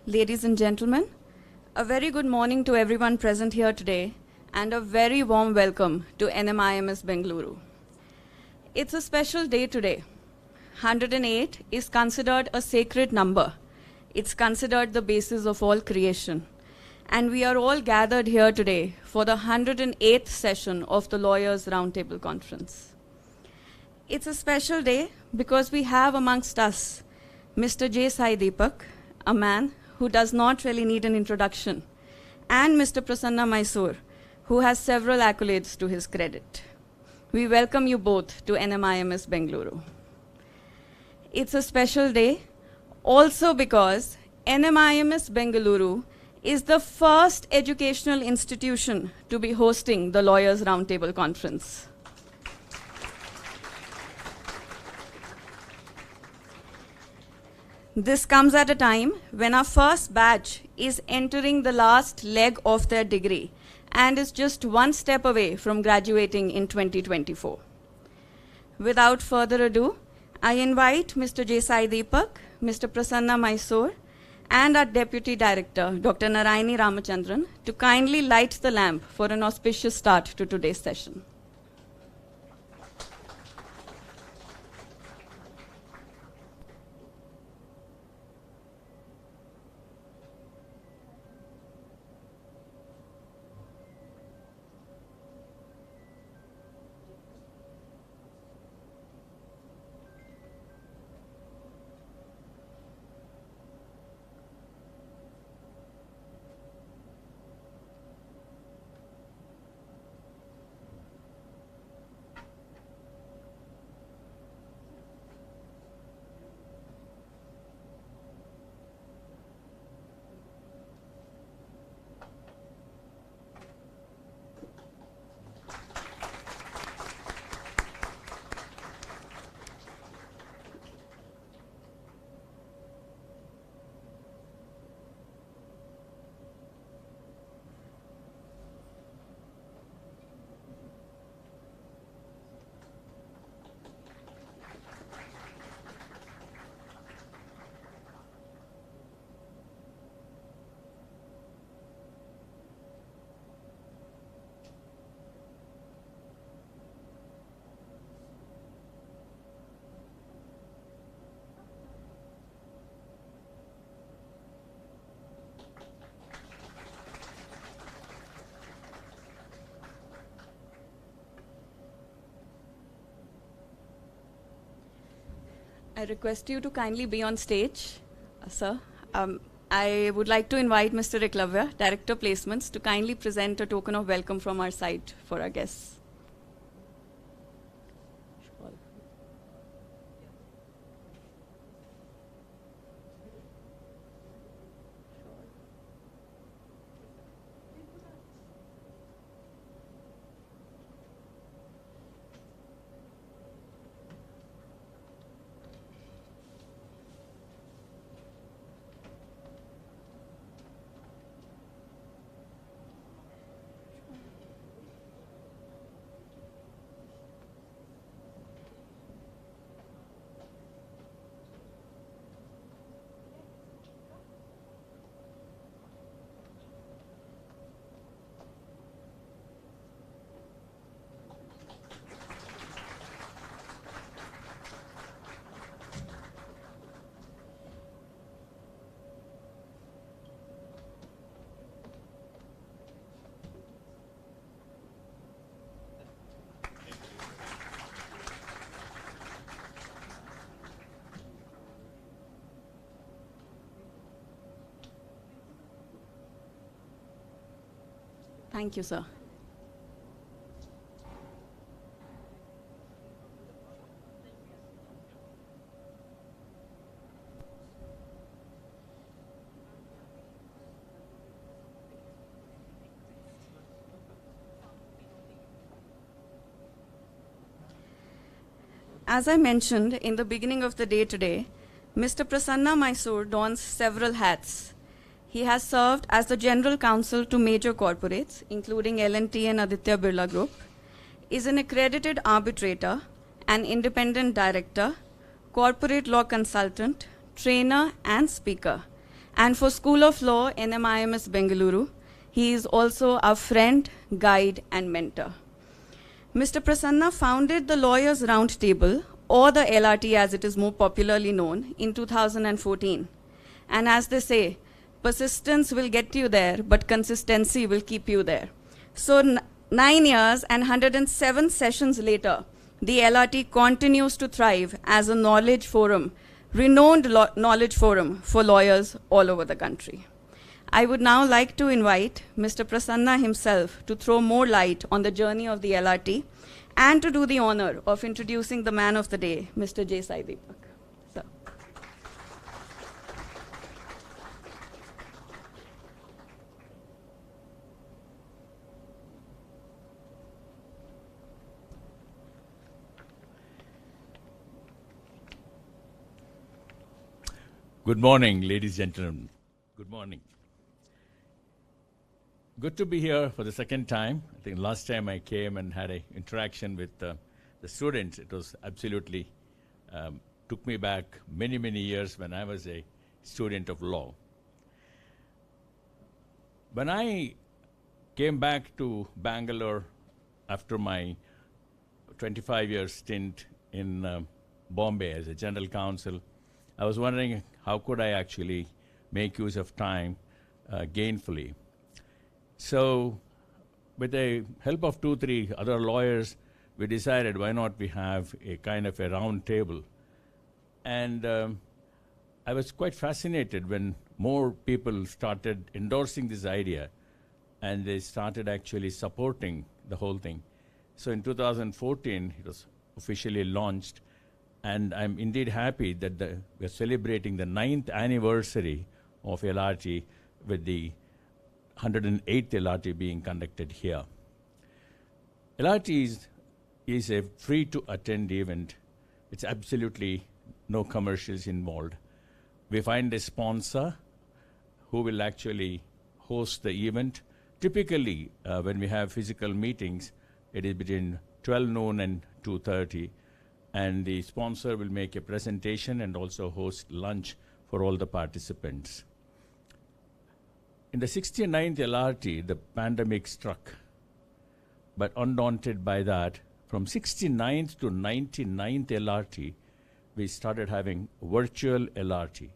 Ladies and gentlemen, a very good morning to everyone present here today, and a very warm welcome to NMIMS Bengaluru. It's a special day today. 108 is considered a sacred number. It's considered the basis of all creation. And we are all gathered here today for the 108th session of the Lawyers Roundtable Conference. It's a special day because we have amongst us Mr. J. Sai Deepak, a man who does not really need an introduction, and Mr. Prasanna Mysore, who has several accolades to his credit. We welcome you both to NMIMS Bengaluru. It's a special day also because NMIMS Bengaluru is the first educational institution to be hosting the Lawyers Roundtable Conference. This comes at a time when our first batch is entering the last leg of their degree and is just one step away from graduating in 2024. Without further ado, I invite Mr. J. Sai Deepak, Mr. Prasanna Mysore, and our Deputy Director, Dr. Narayani Ramachandran, to kindly light the lamp for an auspicious start to today's session. I request you to kindly be on stage, sir. I would like to invite Mr. Eklavya, Director Placements, to kindly present a token of welcome from our side for our guests. Thank you, sir. As I mentioned in the beginning of the day today, Mr. Prasanna Mysore dons several hats. He has served as the General Counsel to major corporates, including L&T and Aditya Birla Group, is an accredited arbitrator, an independent director, corporate law consultant, trainer, and speaker. And for School of Law, NMIMS Bengaluru, he is also a friend, guide, and mentor. Mr. Prasanna founded the Lawyers Roundtable, or the LRT as it is more popularly known, in 2014. And as they say, persistence will get you there, but consistency will keep you there. So 9 years and 107 sessions later, the LRT continues to thrive as a knowledge forum, renowned knowledge forum for lawyers all over the country. I would now like to invite Mr. Prasanna himself to throw more light on the journey of the LRT and to do the honor of introducing the man of the day, Mr. J. Sai Deepak. Sir. Good morning, ladies and gentlemen. Good morning. Good to be here for the second time. I think last time I came and had an interaction with the students, it was absolutely, took me back many, many years when I was a student of law. When I came back to Bangalore after my 25-year stint in Bombay as a general counsel, I was wondering how could I actually make use of time gainfully. So with the help of 2-3 other lawyers, we decided why not we have a kind of a round table. And I was quite fascinated when more people started endorsing this idea and they started actually supporting the whole thing. So in 2014, it was officially launched. And I'm indeed happy that we're celebrating the 9th anniversary of LRT with the 108th LRT being conducted here. LRT is a free-to-attend event. It's absolutely no commercials involved. We find a sponsor who will actually host the event. Typically, when we have physical meetings, it is between 12 noon and 2:30. And the sponsor will make a presentation and also host lunch for all the participants. In the 69th LRT, the pandemic struck. But undaunted by that, from 69th to 99th LRT, we started having virtual LRT.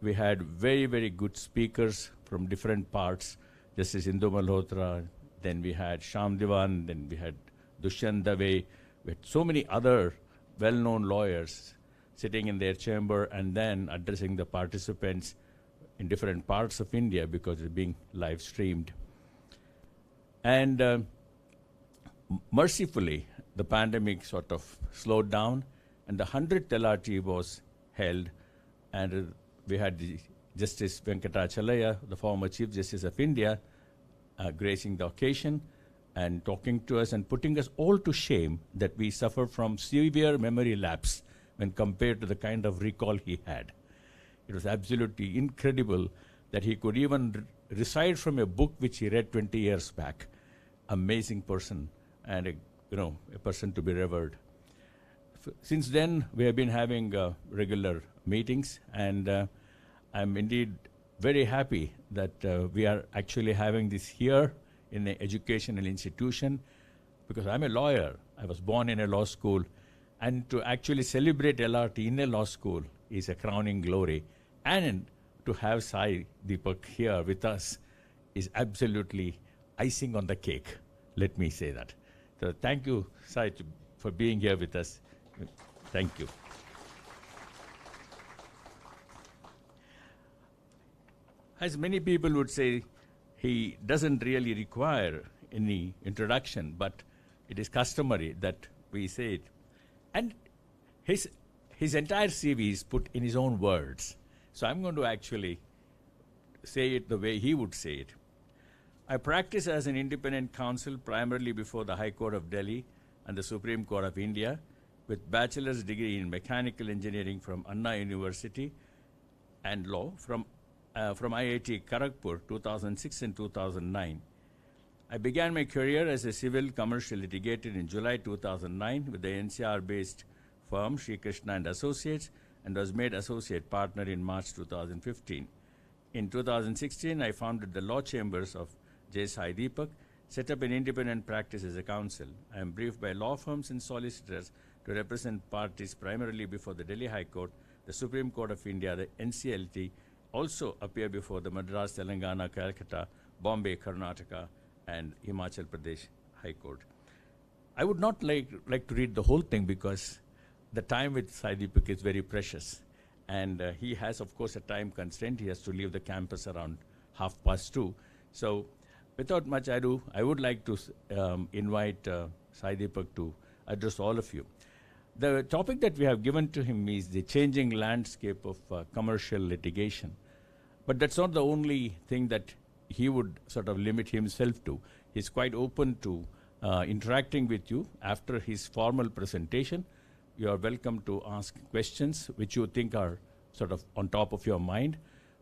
We had very, very good speakers from different parts. Justice Indu Malhotra, then we had Shyam Diwan, then we had Dushyant Dave, we had so many other well-known lawyers sitting in their chamber and then addressing the participants in different parts of India because it's being live streamed. And mercifully, the pandemic sort of slowed down and the 100th LRT was held, and we had the Justice Venkatachalaya, the former Chief Justice of India, gracing the occasion and talking to us and putting us all to shame that we suffer from severe memory lapse when compared to the kind of recall he had. It was absolutely incredible that he could even recite from a book which he read 20 years back. Amazing person and a person to be revered. Since then, we have been having regular meetings, and I'm indeed very happy that we are actually having this here in an educational institution, because I'm a lawyer. I was born in a law school, and to actually celebrate LRT in a law school is a crowning glory. And to have Sai Deepak here with us is absolutely icing on the cake, let me say that. So thank you, Sai, for being here with us. Thank you. As many people would say, he doesn't really require any introduction, but it is customary that we say it. And his entire CV is put in his own words. So I'm going to actually say it the way he would say it. I practice as an independent counsel primarily before the High Court of Delhi and the Supreme Court of India, with bachelor's degree in mechanical engineering from Anna University and law from IIT Kharagpur 2006 and 2009. I began my career as a civil commercial litigator in July 2009 with the NCR-based firm Sri Krishna and Associates, and was made associate partner in March 2015. In 2016, I founded the law chambers of J. Sai Deepak, set up an independent practice as a counsel. I am briefed by law firms and solicitors to represent parties primarily before the Delhi High Court, the Supreme Court of India, the NCLT, also appear before the Madras, Telangana, Calcutta, Bombay, Karnataka, and Himachal Pradesh High Court. I would not like to read the whole thing because the time with Sai Deepak is very precious. And he has, of course, a time constraint. He has to leave the campus around 2:30. So without much ado, I would like to invite Sai Deepak to address all of you. The topic that we have given to him is the changing landscape of commercial litigation. But that's not the only thing that he would sort of limit himself to. He's quite open to interacting with you after his formal presentation. You are welcome to ask questions which you think are sort of on top of your mind,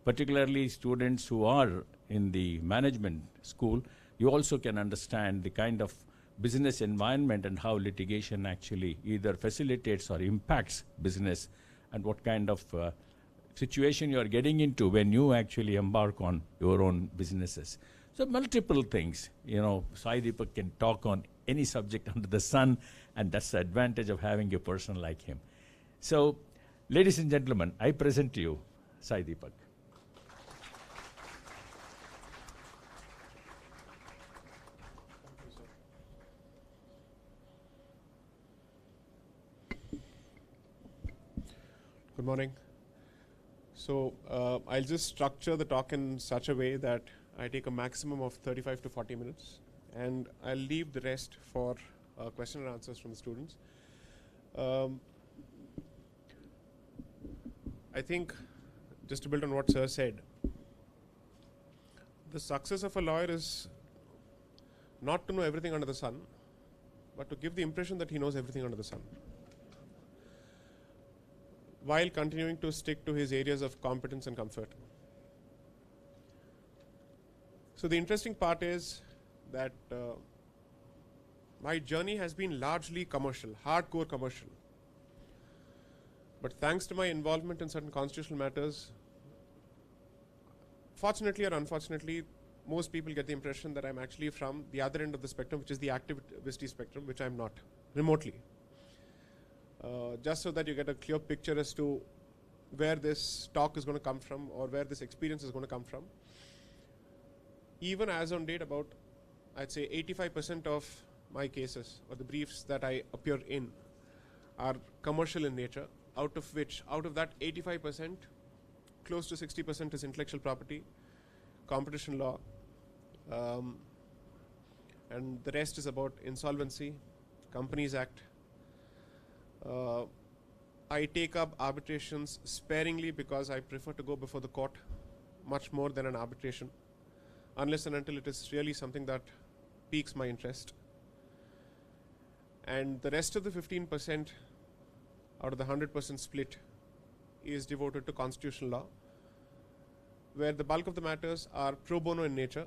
particularly students who are in the management school. You also can understand the kind of business environment and how litigation actually either facilitates or impacts business, and what kind of situation you are getting into when you actually embark on your own businesses. So multiple things, Sai Deepak can talk on any subject under the sun, and that's the advantage of having a person like him. So, ladies and gentlemen, I present to you Sai Deepak. Good morning. So I'll just structure the talk in such a way that I take a maximum of 35 to 40 minutes, and I'll leave the rest for question and answers from the students. I think, just to build on what Sir said, the success of a lawyer is not to know everything under the sun, but to give the impression that he knows everything under the sun, while continuing to stick to his areas of competence and comfort. So the interesting part is that my journey has been largely commercial, hardcore commercial. But thanks to my involvement in certain constitutional matters, fortunately or unfortunately, most people get the impression that I'm actually from the other end of the spectrum, which is the activist spectrum, which I'm not, remotely. Just so that you get a clear picture as to where this talk is going to come from, or where this experience is going to come from. Even as on date, about, I'd say 85% of my cases, or the briefs that I appear in, are commercial in nature, out of that 85%, close to 60% is intellectual property, competition law, and the rest is about insolvency, Companies Act. I take up arbitrations sparingly because I prefer to go before the court much more than an arbitration, unless and until it is really something that piques my interest. And the rest of the 15% out of the 100% split is devoted to constitutional law, where the bulk of the matters are pro bono in nature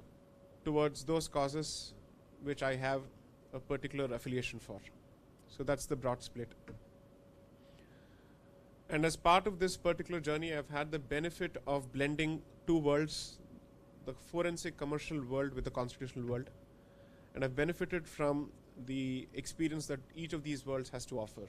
towards those causes which I have a particular affiliation for. So that's the broad split. And as part of this particular journey, I've had the benefit of blending two worlds, the forensic commercial world with the constitutional world. And I've benefited from the experience that each of these worlds has to offer.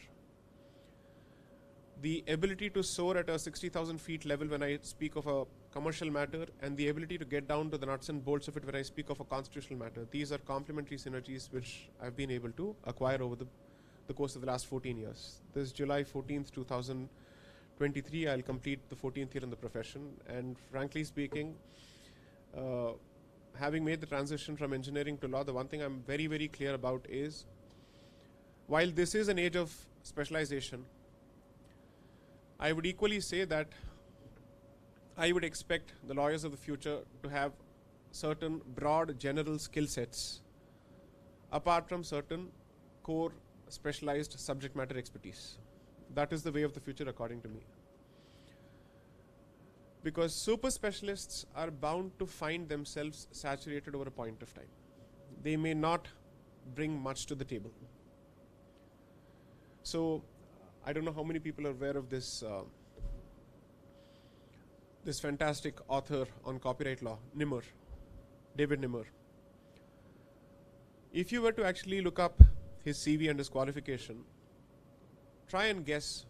The ability to soar at a 60,000 feet level when I speak of a commercial matter, and the ability to get down to the nuts and bolts of it when I speak of a constitutional matter. These are complementary synergies which I've been able to acquire over the course of the last 14 years. This July 14th, 2023, I'll complete the 14th year in the profession, and frankly speaking, having made the transition from engineering to law, the one thing I'm very, very clear about is, while this is an age of specialization, I would equally say that I would expect the lawyers of the future to have certain broad general skill sets apart from certain core specialized subject matter expertise. That is the way of the future according to me. Because super specialists are bound to find themselves saturated over a point of time. They may not bring much to the table. So I don't know how many people are aware of this this fantastic author on copyright law, Nimmer, David Nimmer. If you were to actually look up his CV and his qualification, try and guess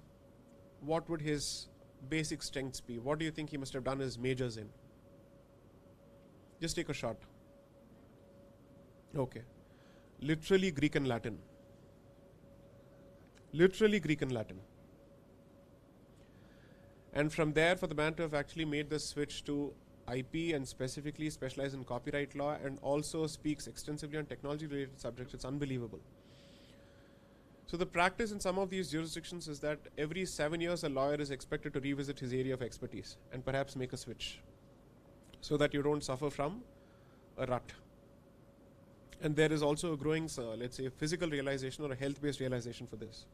what would his basic strengths be. What do you think he must have done his majors in? Just take a shot. Okay. Literally Greek and Latin. Literally Greek and Latin. And from there, for the man to have actually made the switch to IP and specifically specialize in copyright law and also speaks extensively on technology related subjects, it's unbelievable. So the practice in some of these jurisdictions is that every 7 years a lawyer is expected to revisit his area of expertise and perhaps make a switch so that you don't suffer from a rut. And there is also a growing, let's say, physical realization or a health-based realization for this.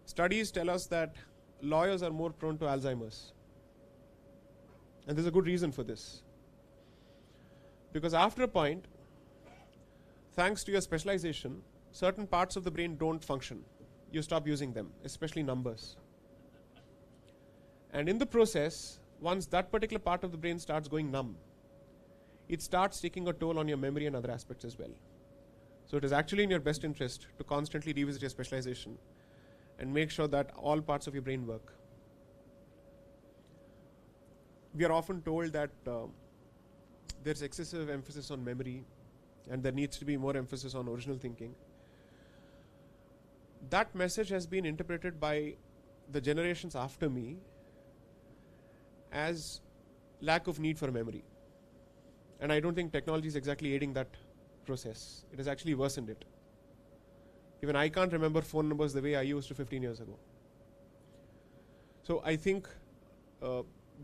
Studies tell us that lawyers are more prone to Alzheimer's. And there's a good reason for this. Because after a point, thanks to your specialization, certain parts of the brain don't function. You stop using them, especially numbers. And in the process, once that particular part of the brain starts going numb, it starts taking a toll on your memory and other aspects as well. So it is actually in your best interest to constantly revisit your specialization and make sure that all parts of your brain work. We are often told that there's excessive emphasis on memory and there needs to be more emphasis on original thinking. That message has been interpreted by the generations after me as lack of need for memory. And I don't think technology is exactly aiding that process. It has actually worsened it. Even I can't remember phone numbers the way I used to 15 years ago. So I think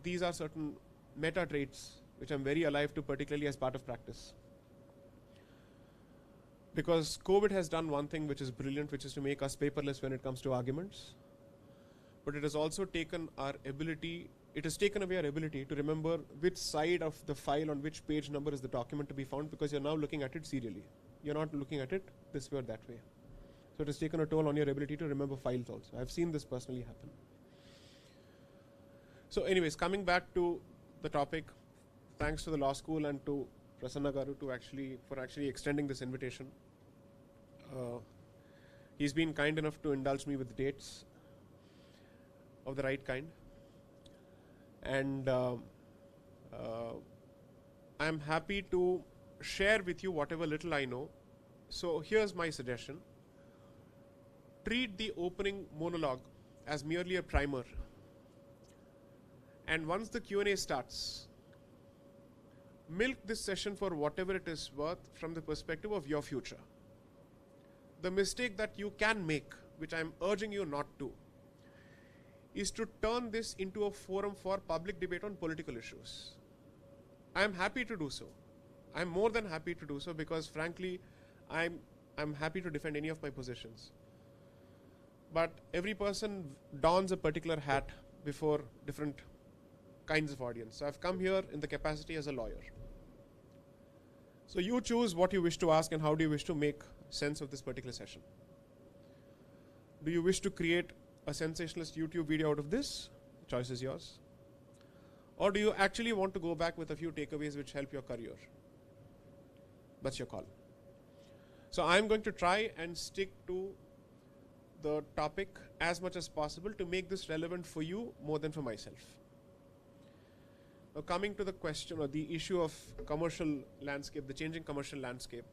these are certain meta traits which I'm very alive to, particularly as part of practice. Because COVID has done one thing which is brilliant, which is to make us paperless when it comes to arguments. But it has also taken our ability, it has taken away our ability to remember which side of the file on which page number is the document to be found, because you're now looking at it serially. You're not looking at it this way or that way. So it has taken a toll on your ability to remember files also. I've seen this personally happen. So anyways, coming back to the topic, thanks to the law school and to Prasanna Garu for actually extending this invitation. He's been kind enough to indulge me with dates of the right kind. And I'm happy to share with you whatever little I know. So here's my suggestion. Treat the opening monologue as merely a primer. And once the Q&A starts, milk this session for whatever it is worth from the perspective of your future. The mistake that you can make, which I'm urging you not to, is to turn this into a forum for public debate on political issues. I'm happy to do so. I'm more than happy to do so because frankly, I'm happy to defend any of my positions. But every person dons a particular hat before different kinds of audience. So I've come here in the capacity as a lawyer. So you choose what you wish to ask and how do you wish to make sense of this particular session. Do you wish to create a sensationalist YouTube video out of this? The choice is yours. Or do you actually want to go back with a few takeaways which help your career? That's your call. So I'm going to try and stick to the topic as much as possible to make this relevant for you more than for myself. Now coming to the question or the issue of commercial landscape, the changing commercial landscape,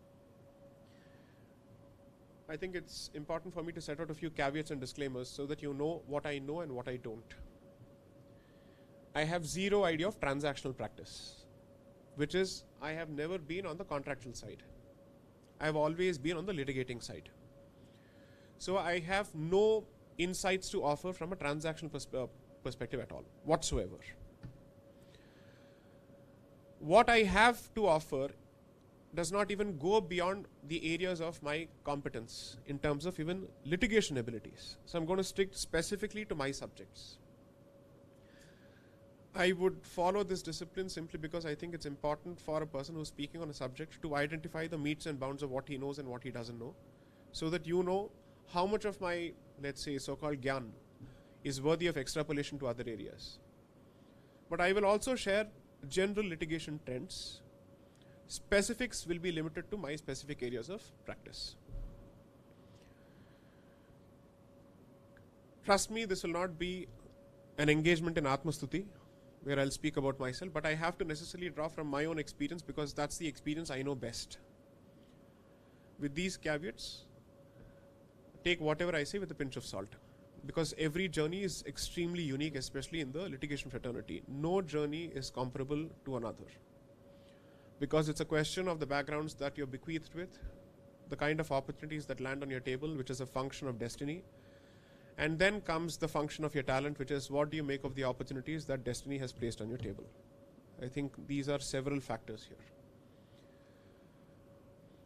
I think it's important for me to set out a few caveats and disclaimers so that you know what I know and what I don't. I have zero idea of transactional practice. which is I have never been on the contractual side. I've always been on the litigating side. So I have no insights to offer from a transactional perspective at all, whatsoever. What I have to offer does not even go beyond the areas of my competence in terms of even litigation abilities. So I'm going to stick specifically to my subjects. I would follow this discipline simply because I think it's important for a person who's speaking on a subject to identify the metes and bounds of what he knows and what he doesn't know, so that you know how much of my, let's say, so-called gyan is worthy of extrapolation to other areas. But I will also share general litigation trends. Specifics will be limited to my specific areas of practice. Trust me, this will not be an engagement in Atmastuti, where I'll speak about myself, but I have to necessarily draw from my own experience because that's the experience I know best. With these caveats, take whatever I say with a pinch of salt, because every journey is extremely unique, especially in the litigation fraternity. No journey is comparable to another, because it's a question of the backgrounds that you're bequeathed with, the kind of opportunities that land on your table, which is a function of destiny. And then comes the function of your talent, which is what do you make of the opportunities that destiny has placed on your table. I think these are several factors here.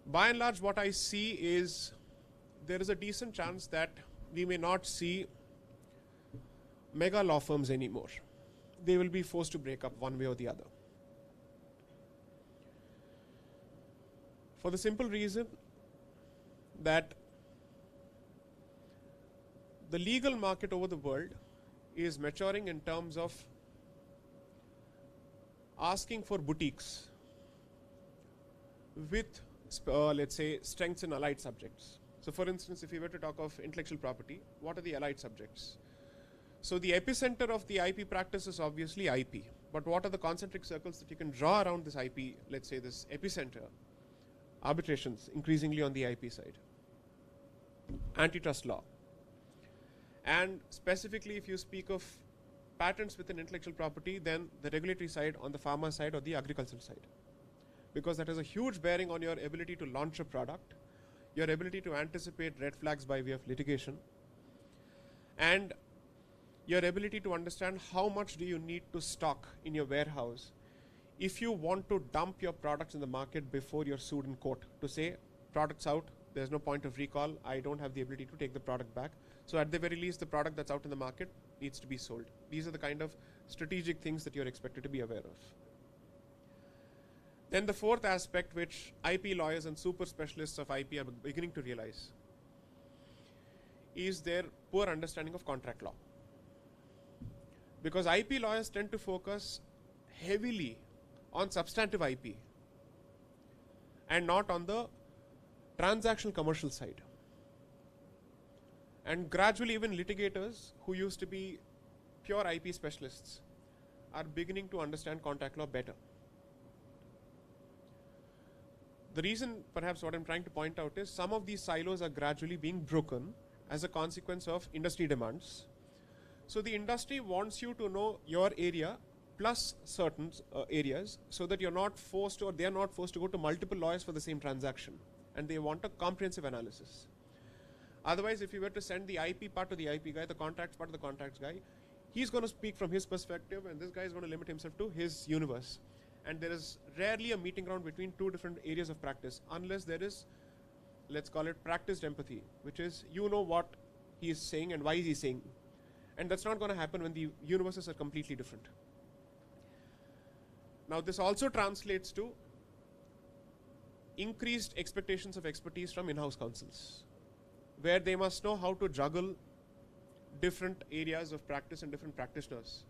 By and large, what I see is there is a decent chance that we may not see mega law firms anymore. They will be forced to break up one way or the other. For the simple reason that the legal market over the world is maturing in terms of asking for boutiques with, let's say, strengths in allied subjects. So for instance, if we were to talk of intellectual property, what are the allied subjects? So the epicenter of the IP practice is obviously IP. But what are the concentric circles that you can draw around this IP, let's say this epicenter? Arbitrations, increasingly on the IP side. Antitrust law. And specifically, if you speak of patents within intellectual property, then the regulatory side on the pharma side or the agricultural side. Because that has a huge bearing on your ability to launch a product, your ability to anticipate red flags by way of litigation, and your ability to understand how much do you need to stock in your warehouse if you want to dump your products in the market before you're sued in court to say, product's out, there's no point of recall, I don't have the ability to take the product back. So at the very least, the product that's out in the market needs to be sold. These are the kind of strategic things that you're expected to be aware of. Then the fourth aspect, which IP lawyers and super specialists of IP are beginning to realize, is their poor understanding of contract law. Because IP lawyers tend to focus heavily on substantive IP and not on the transactional commercial side. And gradually, even litigators who used to be pure IP specialists are beginning to understand contract law better. The reason, perhaps what I'm trying to point out, is some of these silos are gradually being broken as a consequence of industry demands. So the industry wants you to know your area plus certain areas, so that you're not forced, or they're not forced to go to multiple lawyers for the same transaction. And they want a comprehensive analysis. Otherwise, if you were to send the IP part to the IP guy, the contracts part to the contracts guy, he's going to speak from his perspective, and this guy is going to limit himself to his universe. And there is rarely a meeting ground between two different areas of practice, unless there is, let's call it practiced empathy, which is you know what he is saying and why is he saying. And that's not going to happen when the universes are completely different. Now, this also translates to increased expectations of expertise from in-house counsels, where they must know how to juggle different areas of practice and different practitioners,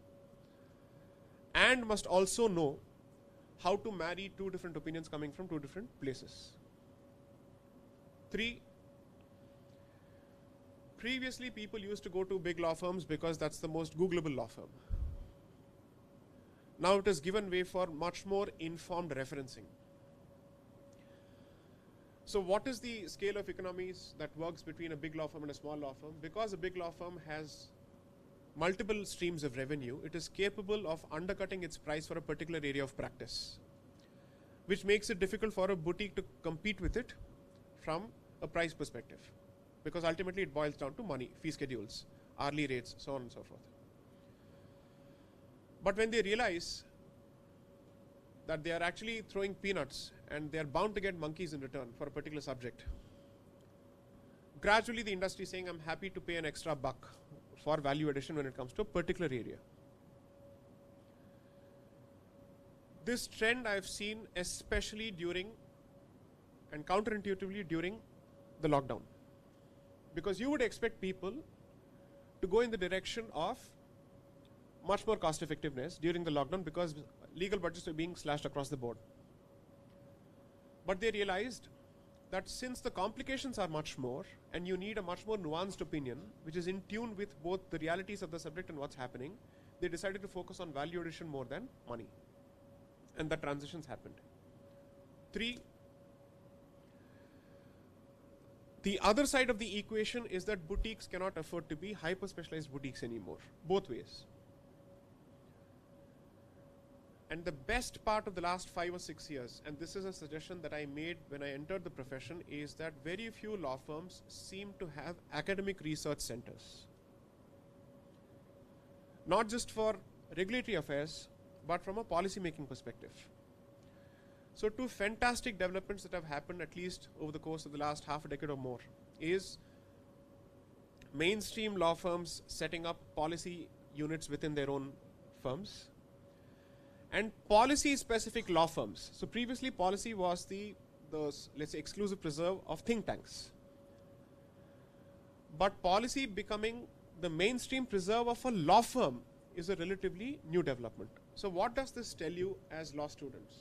and must also know how to marry two different opinions coming from two different places. 3, previously people used to go to big law firms because that's the most Googleable law firm. Now it has given way for much more informed referencing. So what is the scale of economies that works between a big law firm and a small law firm? Because a big law firm has multiple streams of revenue, it is capable of undercutting its price for a particular area of practice. which makes it difficult for a boutique to compete with it from a price perspective, because ultimately it boils down to money, fee schedules, hourly rates, so on and so forth. But when they realize that they are actually throwing peanuts and they are bound to get monkeys in return for a particular subject, gradually the industry is saying, I'm happy to pay an extra buck for value addition when it comes to a particular area. This trend I've seen especially during and counterintuitively during the lockdown, because you would expect people to go in the direction of much more cost effectiveness during the lockdown because legal budgets were being slashed across the board. But they realized that since the complications are much more and you need a much more nuanced opinion which is in tune with both the realities of the subject and what's happening, they decided to focus on value addition more than money. And the transitions happened. 3, the other side of the equation is that boutiques cannot afford to be hyper specialized boutiques anymore, both ways. And the best part of the last 5 or 6 years, and this is a suggestion that I made when I entered the profession, is that very few law firms seem to have academic research centers. Not just for regulatory affairs, but from a policy making perspective. So 2 fantastic developments that have happened at least over the course of the last half a decade or more is mainstream law firms setting up policy units within their own firms, and policy specific law firms. So previously policy was the let's say exclusive preserve of think tanks, but policy becoming the mainstream preserve of a law firm is a relatively new development. So what does this tell you as law students?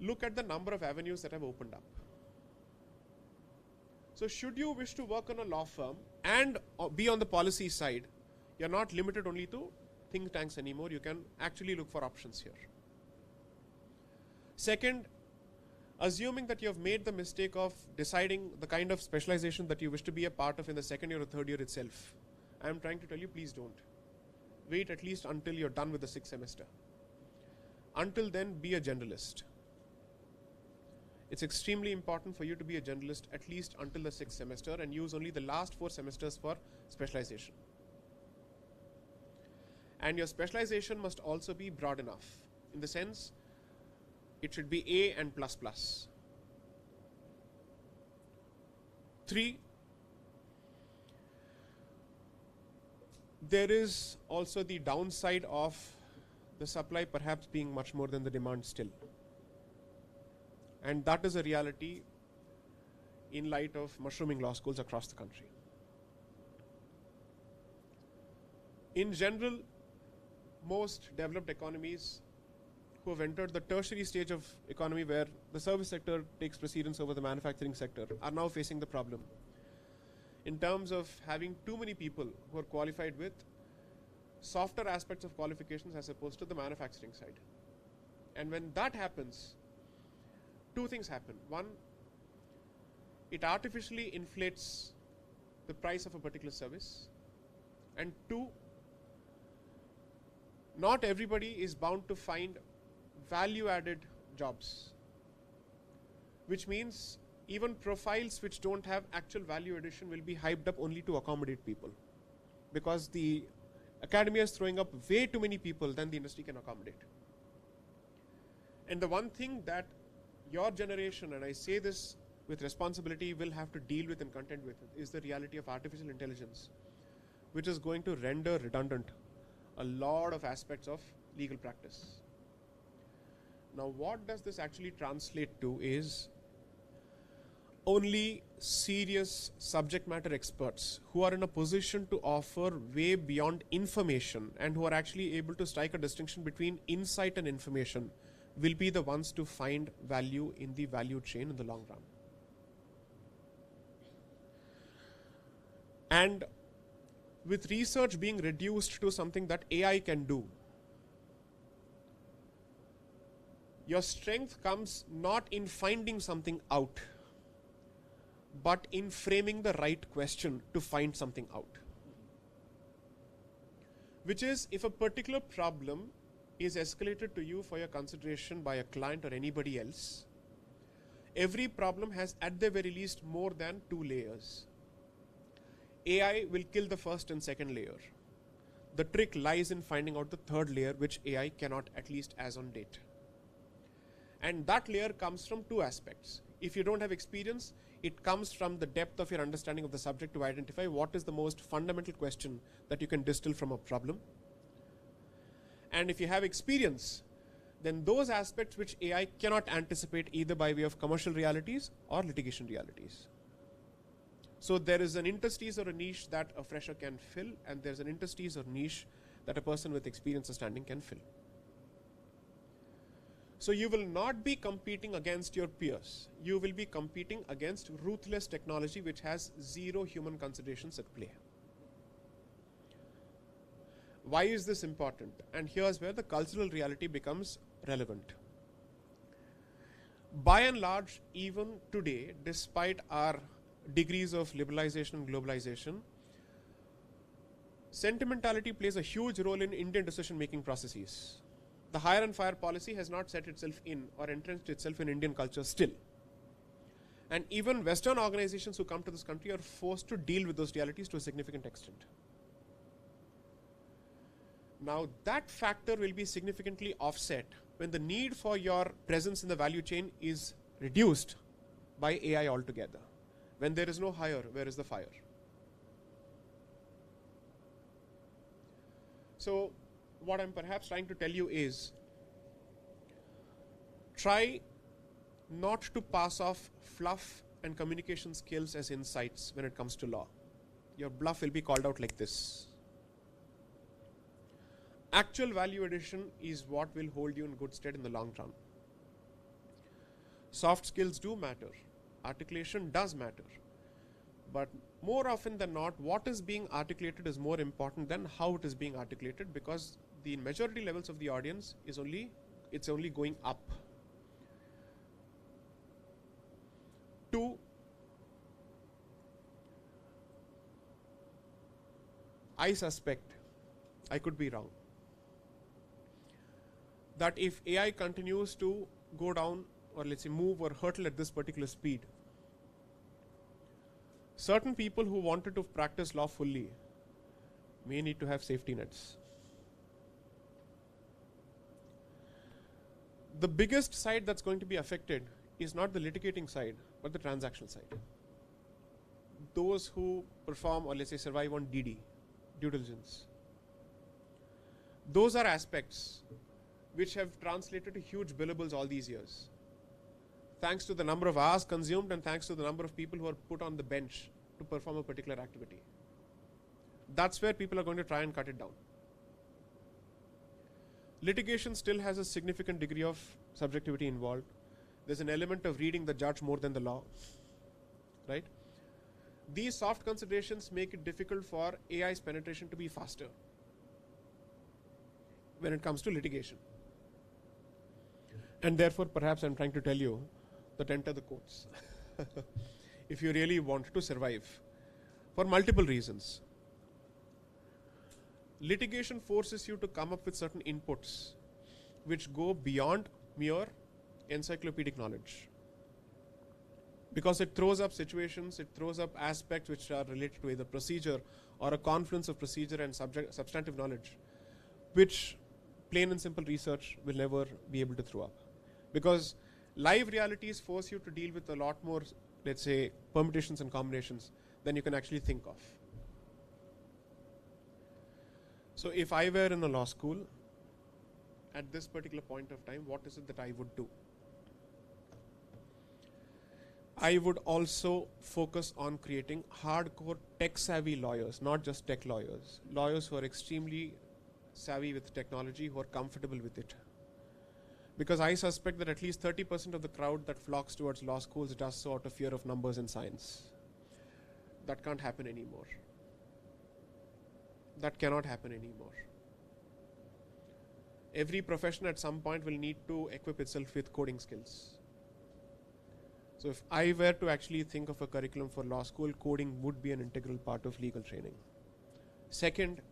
Look at the number of avenues that have opened up. So should you wish to work on a law firm and be on the policy side, you're not limited only to think tanks anymore. You can actually look for options here. Second, assuming that you have made the mistake of deciding the kind of specialization that you wish to be a part of in the second year or third year itself, I am trying to tell you, please don't. Wait at least until you're done with the 6th semester. Until then, be a generalist. It's extremely important for you to be a generalist at least until the 6th semester and use only the last 4 semesters for specialization. And your specialization must also be broad enough, in the sense it should be A and plus plus. 3, there is also the downside of the supply perhaps being much more than the demand still. And that is a reality in light of mushrooming law schools across the country. In general, most developed economies who have entered the tertiary stage of economy where the service sector takes precedence over the manufacturing sector are now facing the problem in terms of having too many people who are qualified with softer aspects of qualifications as opposed to the manufacturing side. And when that happens, 2 things happen. 1, it artificially inflates the price of a particular service. And 2, not everybody is bound to find value-added jobs, which means even profiles which don't have actual value addition will be hyped up only to accommodate people, because the academia is throwing up way too many people than the industry can accommodate. And the one thing that your generation, and I say this with responsibility, will have to deal with and contend with is the reality of artificial intelligence, which is going to render redundant a lot of aspects of legal practice. Now, what does this actually translate to is only serious subject matter experts who are in a position to offer way beyond information and who are actually able to strike a distinction between insight and information will be the ones to find value in the value chain in the long run. And with research being reduced to something that AI can do, your strength comes not in finding something out, but in framing the right question to find something out. Which is, if a particular problem is escalated to you for your consideration by a client or anybody else, every problem has at the very least more than 2 layers. AI will kill the first and second layer. The trick lies in finding out the third layer, which AI cannot, at least as on date. And that layer comes from 2 aspects. If you don't have experience, it comes from the depth of your understanding of the subject to identify what is the most fundamental question that you can distill from a problem. And if you have experience, then those aspects which AI cannot anticipate either by way of commercial realities or litigation realities. So there is an interstice or a niche that a fresher can fill, and there's an interstice or niche that a person with experience or standing can fill. So you will not be competing against your peers. You will be competing against ruthless technology which has 0 human considerations at play. Why is this important? And here's where the cultural reality becomes relevant. By and large, even today, despite our degrees of liberalization and globalization, sentimentality plays a huge role in Indian decision-making processes. The hire and fire policy has not set itself in or entrenched itself in Indian culture still. And even Western organizations who come to this country are forced to deal with those realities to a significant extent. Now, that factor will be significantly offset when the need for your presence in the value chain is reduced by AI altogether. When there is no hire, where is the fire? So, what I'm perhaps trying to tell you is, try not to pass off fluff and communication skills as insights when it comes to law. Your bluff will be called out like this. Actual value addition is what will hold you in good stead in the long run. Soft skills do matter. Articulation does matter. But more often than not, what is being articulated is more important than how it is being articulated, because the majority levels of the audience is only going up. 2, I suspect, I could be wrong, that if AI continues to go down, or let's say move or hurtle at this particular speed, certain people who wanted to practice law fully may need to have safety nets. The biggest side that's going to be affected is not the litigating side, but the transactional side. Those who perform, or let's say survive on DD, due diligence. Those are aspects which have translated to huge billables all these years, thanks to the number of hours consumed and thanks to the number of people who are put on the bench to perform a particular activity. That's where people are going to try and cut it down. Litigation still has a significant degree of subjectivity involved. There's an element of reading the judge more than the law, right? These soft considerations make it difficult for AI's penetration to be faster when it comes to litigation. And therefore, perhaps I'm trying to tell you that enter the courts if you really want to survive, for multiple reasons. Litigation forces you to come up with certain inputs which go beyond mere encyclopedic knowledge, because it throws up situations, it throws up aspects which are related to either procedure or a confluence of procedure and substantive knowledge, which plain and simple research will never be able to throw up. Because live realities force you to deal with a lot more, let's say, permutations and combinations than you can actually think of. So if I were in a law school at this particular point of time, what is it that I would do? I would also focus on creating hardcore tech-savvy lawyers, not just tech lawyers. Lawyers who are extremely savvy with technology, who are comfortable with it. Because I suspect that at least 30% of the crowd that flocks towards law schools does so out of fear of numbers and science. That can't happen anymore. That cannot happen anymore. Every profession at some point will need to equip itself with coding skills. So if I were to actually think of a curriculum for law school, coding would be an integral part of legal training. Second,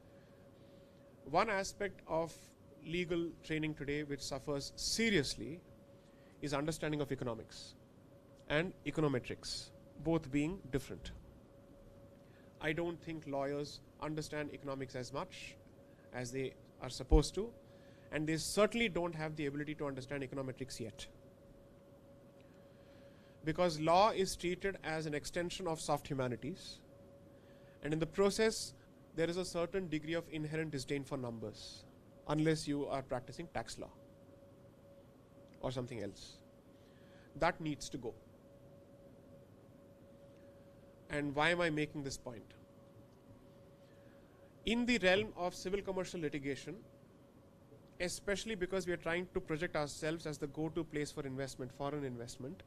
one aspect of legal training today which suffers seriously is understanding of economics and econometrics, both being different. I don't think lawyers understand economics as much as they are supposed to, and they certainly don't have the ability to understand econometrics yet. Because law is treated as an extension of soft humanities, and in the process, there is a certain degree of inherent disdain for numbers, unless you are practicing tax law or something else. That needs to go. And why am I making this point? In the realm of civil commercial litigation, especially because we are trying to project ourselves as the go-to place for investment, foreign investment,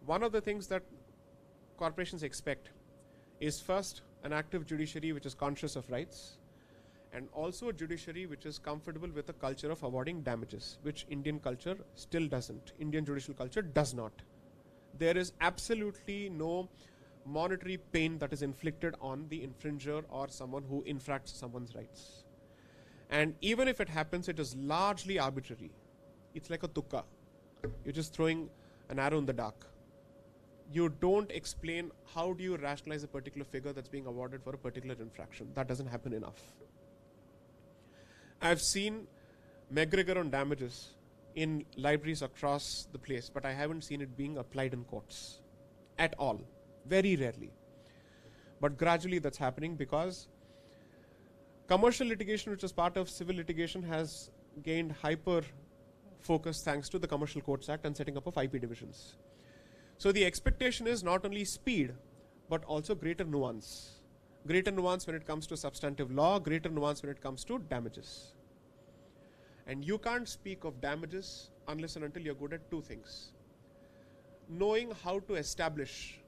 one of the things that corporations expect is first an active judiciary which is conscious of rights, and also a judiciary which is comfortable with a culture of awarding damages, which Indian culture still doesn't. Indian judicial culture does not. There is absolutely no monetary pain that is inflicted on the infringer or someone who infracts someone's rights. And even if it happens, it is largely arbitrary. It's like a tukka. You're just throwing an arrow in the dark. You don't explain how do you rationalize a particular figure that's being awarded for a particular infraction. That doesn't happen enough. I've seen McGregor on damages in libraries across the place, but I haven't seen it being applied in courts at all. Very rarely. But gradually that's happening because commercial litigation, which is part of civil litigation, has gained hyper focus thanks to the Commercial Courts Act and setting up of IP divisions. So the expectation is not only speed, but also greater nuance. Greater nuance when it comes to substantive law, greater nuance when it comes to damages. And you can't speak of damages unless and until you're good at two things. Knowing how to establish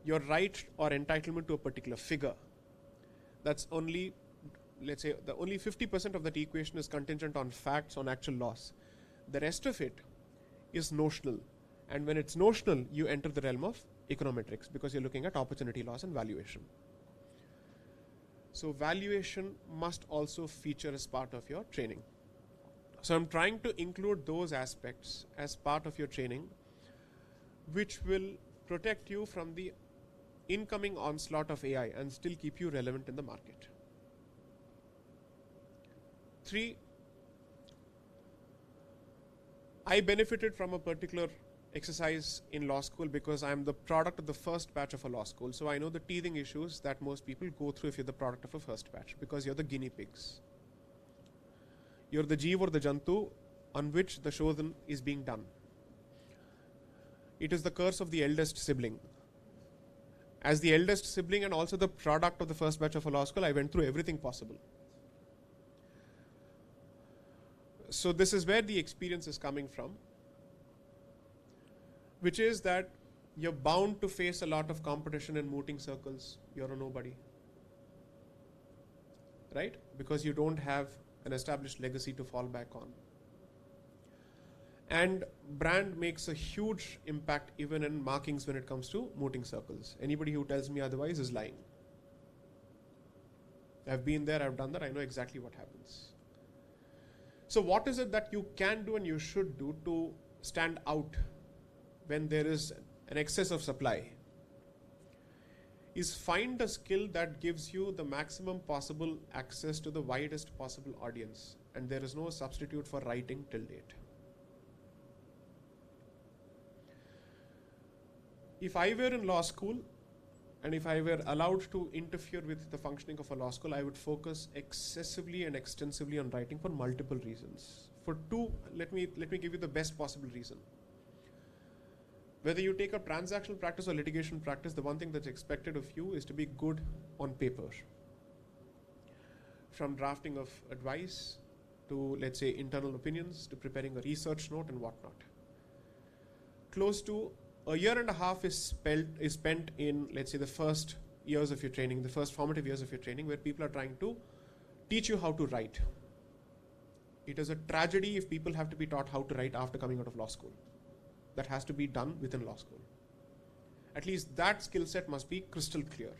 your right or entitlement to a particular figure. That's only, let's say, the only 50% of that equation is contingent on facts, on actual loss. The rest of it is notional. And when it's notional, you enter the realm of econometrics because you're looking at opportunity loss and valuation. So valuation must also feature as part of your training. So I'm trying to include those aspects as part of your training, which will protect you from the incoming onslaught of AI and still keep you relevant in the market. 3, I benefited from a particular exercise in law school because I'm the product of the first batch of a law school. So I know the teething issues that most people go through if you're the product of a first batch, because you're the guinea pigs. You're the jeev or the jantu on which the shodhan is being done. It is the curse of the eldest sibling. As the eldest sibling and also the product of the first batch of a law school, I went through everything possible. So this is where the experience is coming from, which is that you're bound to face a lot of competition in mooting circles. You're a nobody, right? Because you don't have an established legacy to fall back on. And brand makes a huge impact even in markings when it comes to mooting circles. Anybody who tells me otherwise is lying. I've been there, I've done that, I know exactly what happens. So what is it that you can do and you should do to stand out when there is an excess of supply? Is find a skill that gives you the maximum possible access to the widest possible audience. And there is no substitute for writing till date. If I were in law school, and if I were allowed to interfere with the functioning of a law school, I would focus excessively and extensively on writing for multiple reasons. For 2, let me give you the best possible reason. Whether you take up transactional practice or litigation practice, the one thing that's expected of you is to be good on paper. From drafting of advice to, let's say, internal opinions, to preparing a research note and whatnot. Close to a year and a half is spent in, let's say, the first years of your training, the first formative years of your training, where people are trying to teach you how to write. It is a tragedy if people have to be taught how to write after coming out of law school. That has to be done within law school. At least that skill set must be crystal clear.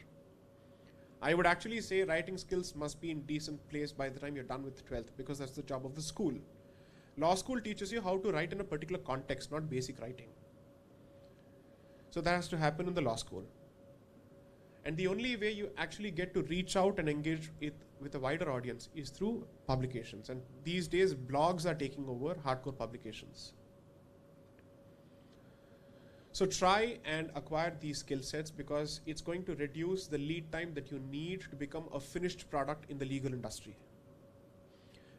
I would actually say writing skills must be in decent place by the time you're done with 12th, because that's the job of the school. Law school teaches you how to write in a particular context, not basic writing. So that has to happen in the law school. And the only way you actually get to reach out and engage with a wider audience is through publications. And these days, blogs are taking over hardcore publications. So try and acquire these skill sets, because it's going to reduce the lead time that you need to become a finished product in the legal industry.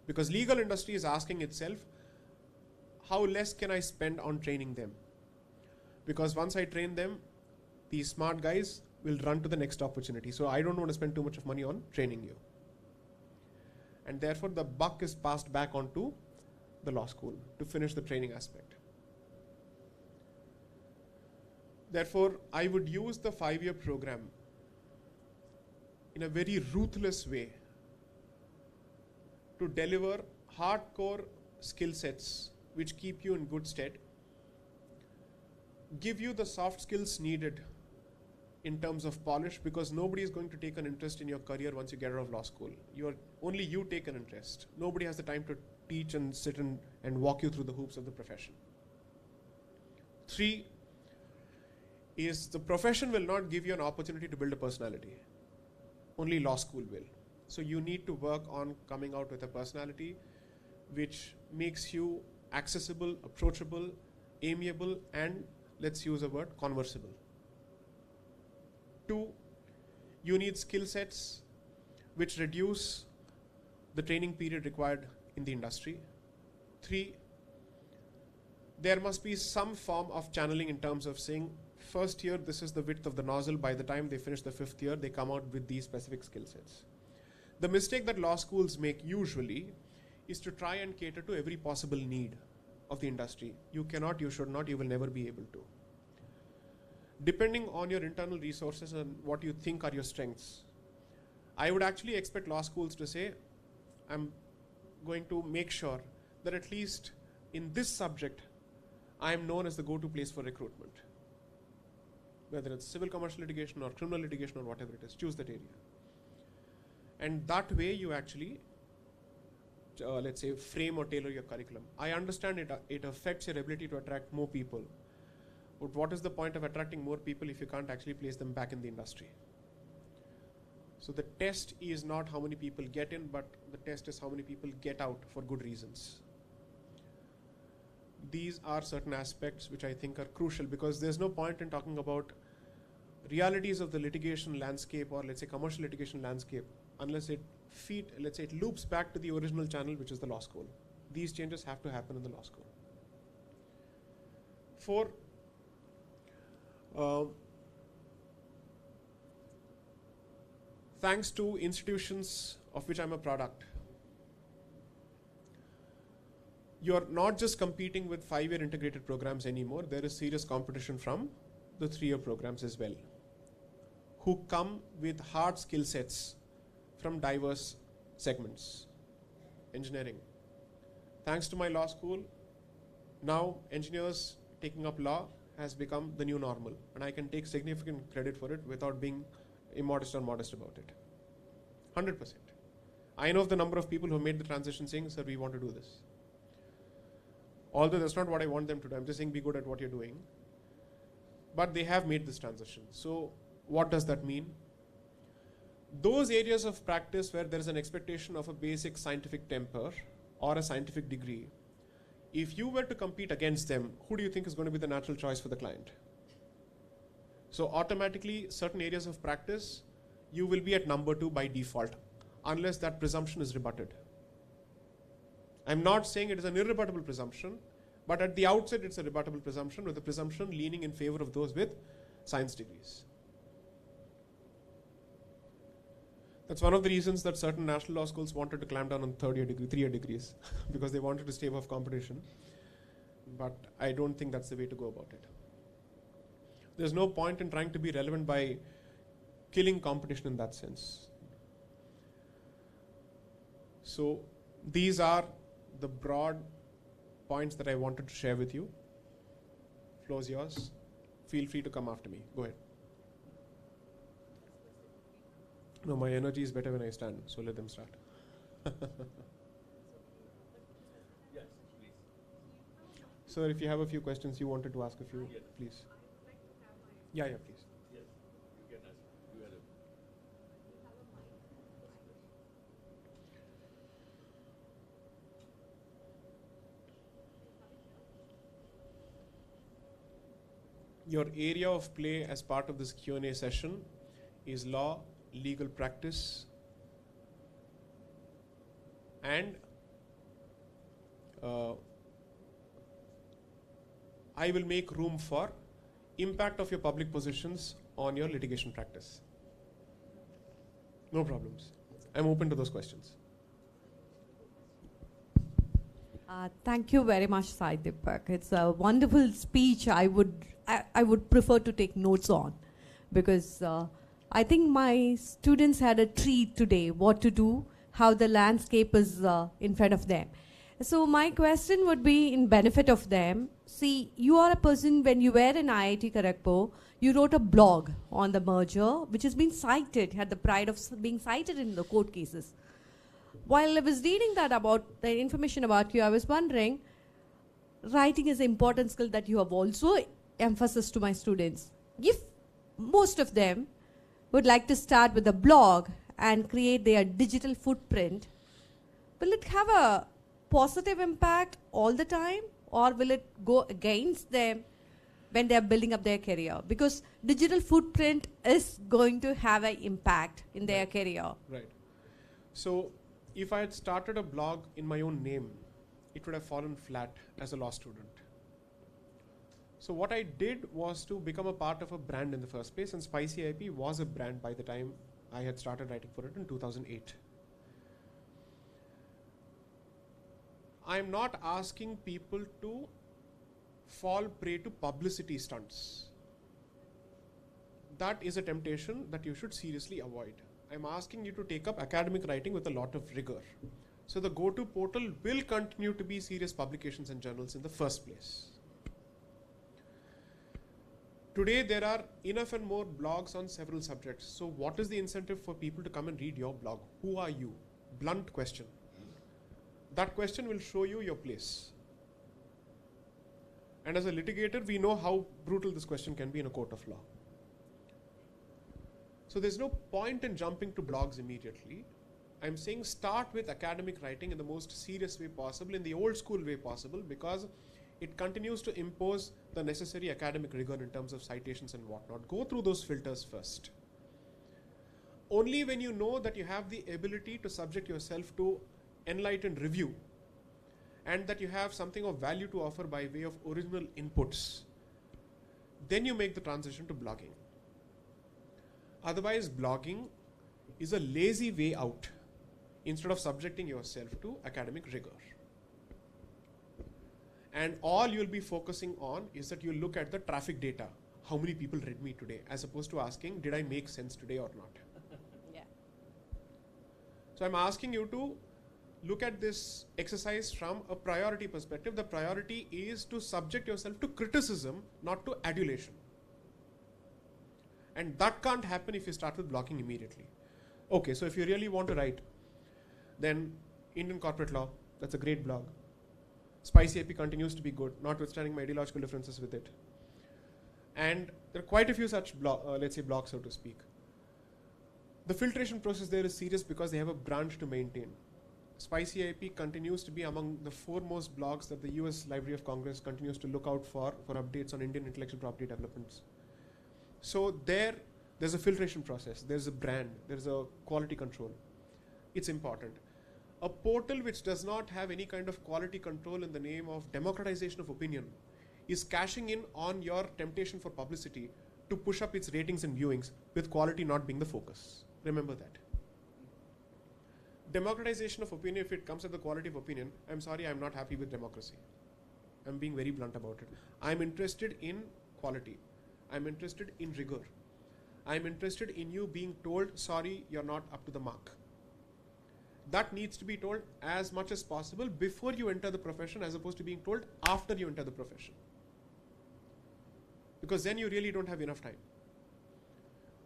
Because legal industry is asking itself, how less can I spend on training them? Because once I train them, these smart guys will run to the next opportunity. So I don't want to spend too much of money on training you. And therefore the buck is passed back onto the law school to finish the training aspect. Therefore, I would use the 5-year program in a very ruthless way to deliver hardcore skill sets which keep you in good stead, give you the soft skills needed in terms of polish, because nobody is going to take an interest in your career once you get out of law school. Only you take an interest. Nobody has the time to teach and sit and walk you through the hoops of the profession. 3 is the profession will not give you an opportunity to build a personality. Only law school will. So you need to work on coming out with a personality which makes you accessible, approachable, amiable, and let's use a word, conversable. 2, you need skill sets which reduce the training period required in the industry. 3, there must be some form of channeling in terms of saying, first year, this is the width of the nozzle. By the time they finish the 5th year, they come out with these specific skill sets. The mistake that law schools make usually is to try and cater to every possible need of the industry. You cannot, you should not, you will never be able to. Depending on your internal resources and what you think are your strengths, I would actually expect law schools to say, I'm going to make sure that at least in this subject, I am known as the go-to place for recruitment. Whether it's civil commercial litigation or criminal litigation or whatever it is, choose that area. And that way you actually, let's say, frame or tailor your curriculum. I understand it affects your ability to attract more people. But what is the point of attracting more people if you can't actually place them back in the industry? So the test is not how many people get in, but the test is how many people get out for good reasons. These are certain aspects which I think are crucial, because there's no point in talking about realities of the litigation landscape or let's say commercial litigation landscape unless it loops back to the original channel, which is the law school. These changes have to happen in the law school. 4, thanks to institutions of which I'm a product, you're not just competing with 5-year integrated programs anymore. There is serious competition from the 3-year programs as well, who come with hard skill sets from diverse segments. Engineering. Thanks to my law school, now engineers taking up law has become the new normal, and I can take significant credit for it without being immodest or modest about it. 100%. I know of the number of people who made the transition saying, sir, we want to do this. Although that's not what I want them to do. I'm just saying be good at what you're doing. But they have made this transition. So what does that mean? Those areas of practice where there is an expectation of a basic scientific temper or a scientific degree, if you were to compete against them, who do you think is going to be the natural choice for the client? So automatically, certain areas of practice, you will be at number 2 by default, unless that presumption is rebutted. I'm not saying it is an irrebuttable presumption, but at the outset it's a rebuttable presumption, with the presumption leaning in favor of those with science degrees. That's one of the reasons that certain national law schools wanted to clamp down on 3-year degrees, because they wanted to stave off competition. But I don't think that's the way to go about it. There's no point in trying to be relevant by killing competition in that sense. So these are the broad points that I wanted to share with you. Floor is yours. Feel free to come after me. Go ahead. No, my energy is better when I stand, so let them start. Sir, if you have a few questions, you wanted to ask a few, please. Yeah, please. Your area of play as part of this Q&A session is law, legal practice, and I will make room for impact of your public positions on your litigation practice. No problems. I'm open to those questions. Thank you very much, Sai Deepak. It's a wonderful speech. I would prefer to take notes on, because I think my students had a treat today, what to do, how the landscape is in front of them. So my question would be in benefit of them. See, you are a person, when you were in IIT Kharagpur, you wrote a blog on the merger, which has been cited, had the pride of being cited in the court cases. While I was reading that about the information about you, I was wondering, writing is an important skill that you have also emphasized to my students. If most of them would like to start with a blog and create their digital footprint, will it have a positive impact all the time, or will it go against them when they are building up their career? Because digital footprint is going to have an impact in their career. Right. So if I had started a blog in my own name, it would have fallen flat as a law student. So what I did was to become a part of a brand in the first place, and Spicy IP was a brand by the time I had started writing for it in 2008. I'm not asking people to fall prey to publicity stunts. That is a temptation that you should seriously avoid. I'm asking you to take up academic writing with a lot of rigor. So the go-to portal will continue to be serious publications and journals in the first place. Today there are enough and more blogs on several subjects. So what is the incentive for people to come and read your blog? Who are you? Blunt question. That question will show you your place. And as a litigator, we know how brutal this question can be in a court of law. So there's no point in jumping to blogs immediately. I'm saying start with academic writing in the most serious way possible, in the old school way possible, because it continues to impose the necessary academic rigor in terms of citations and whatnot. Go through those filters first. Only when you know that you have the ability to subject yourself to enlightened review and that you have something of value to offer by way of original inputs, then you make the transition to blogging. Otherwise, blogging is a lazy way out instead of subjecting yourself to academic rigor. And all you'll be focusing on is that you look at the traffic data. How many people read me today? As opposed to asking, did I make sense today or not? Yeah. So I'm asking you to look at this exercise from a priority perspective. The priority is to subject yourself to criticism, not to adulation. And that can't happen if you start with blogging immediately. Okay, so if you really want to write, then Indian corporate law, that's a great blog. Spicy IP continues to be good, notwithstanding my ideological differences with it. And there are quite a few such let's say blogs, so to speak. The filtration process there is serious because they have a brand to maintain. Spicy IP continues to be among the foremost blogs that the US Library of Congress continues to look out for updates on Indian intellectual property developments. So there's a filtration process, there's a brand, there's a quality control. It's important. A portal which does not have any kind of quality control in the name of democratization of opinion is cashing in on your temptation for publicity to push up its ratings and viewings, with quality not being the focus. Remember that. Democratization of opinion, if it comes at the quality of opinion, I'm sorry, I'm not happy with democracy. I'm being very blunt about it. I'm interested in quality. I'm interested in rigor. I'm interested in you being told, sorry, you're not up to the mark. That needs to be told as much as possible before you enter the profession, as opposed to being told after you enter the profession. Because then you really don't have enough time.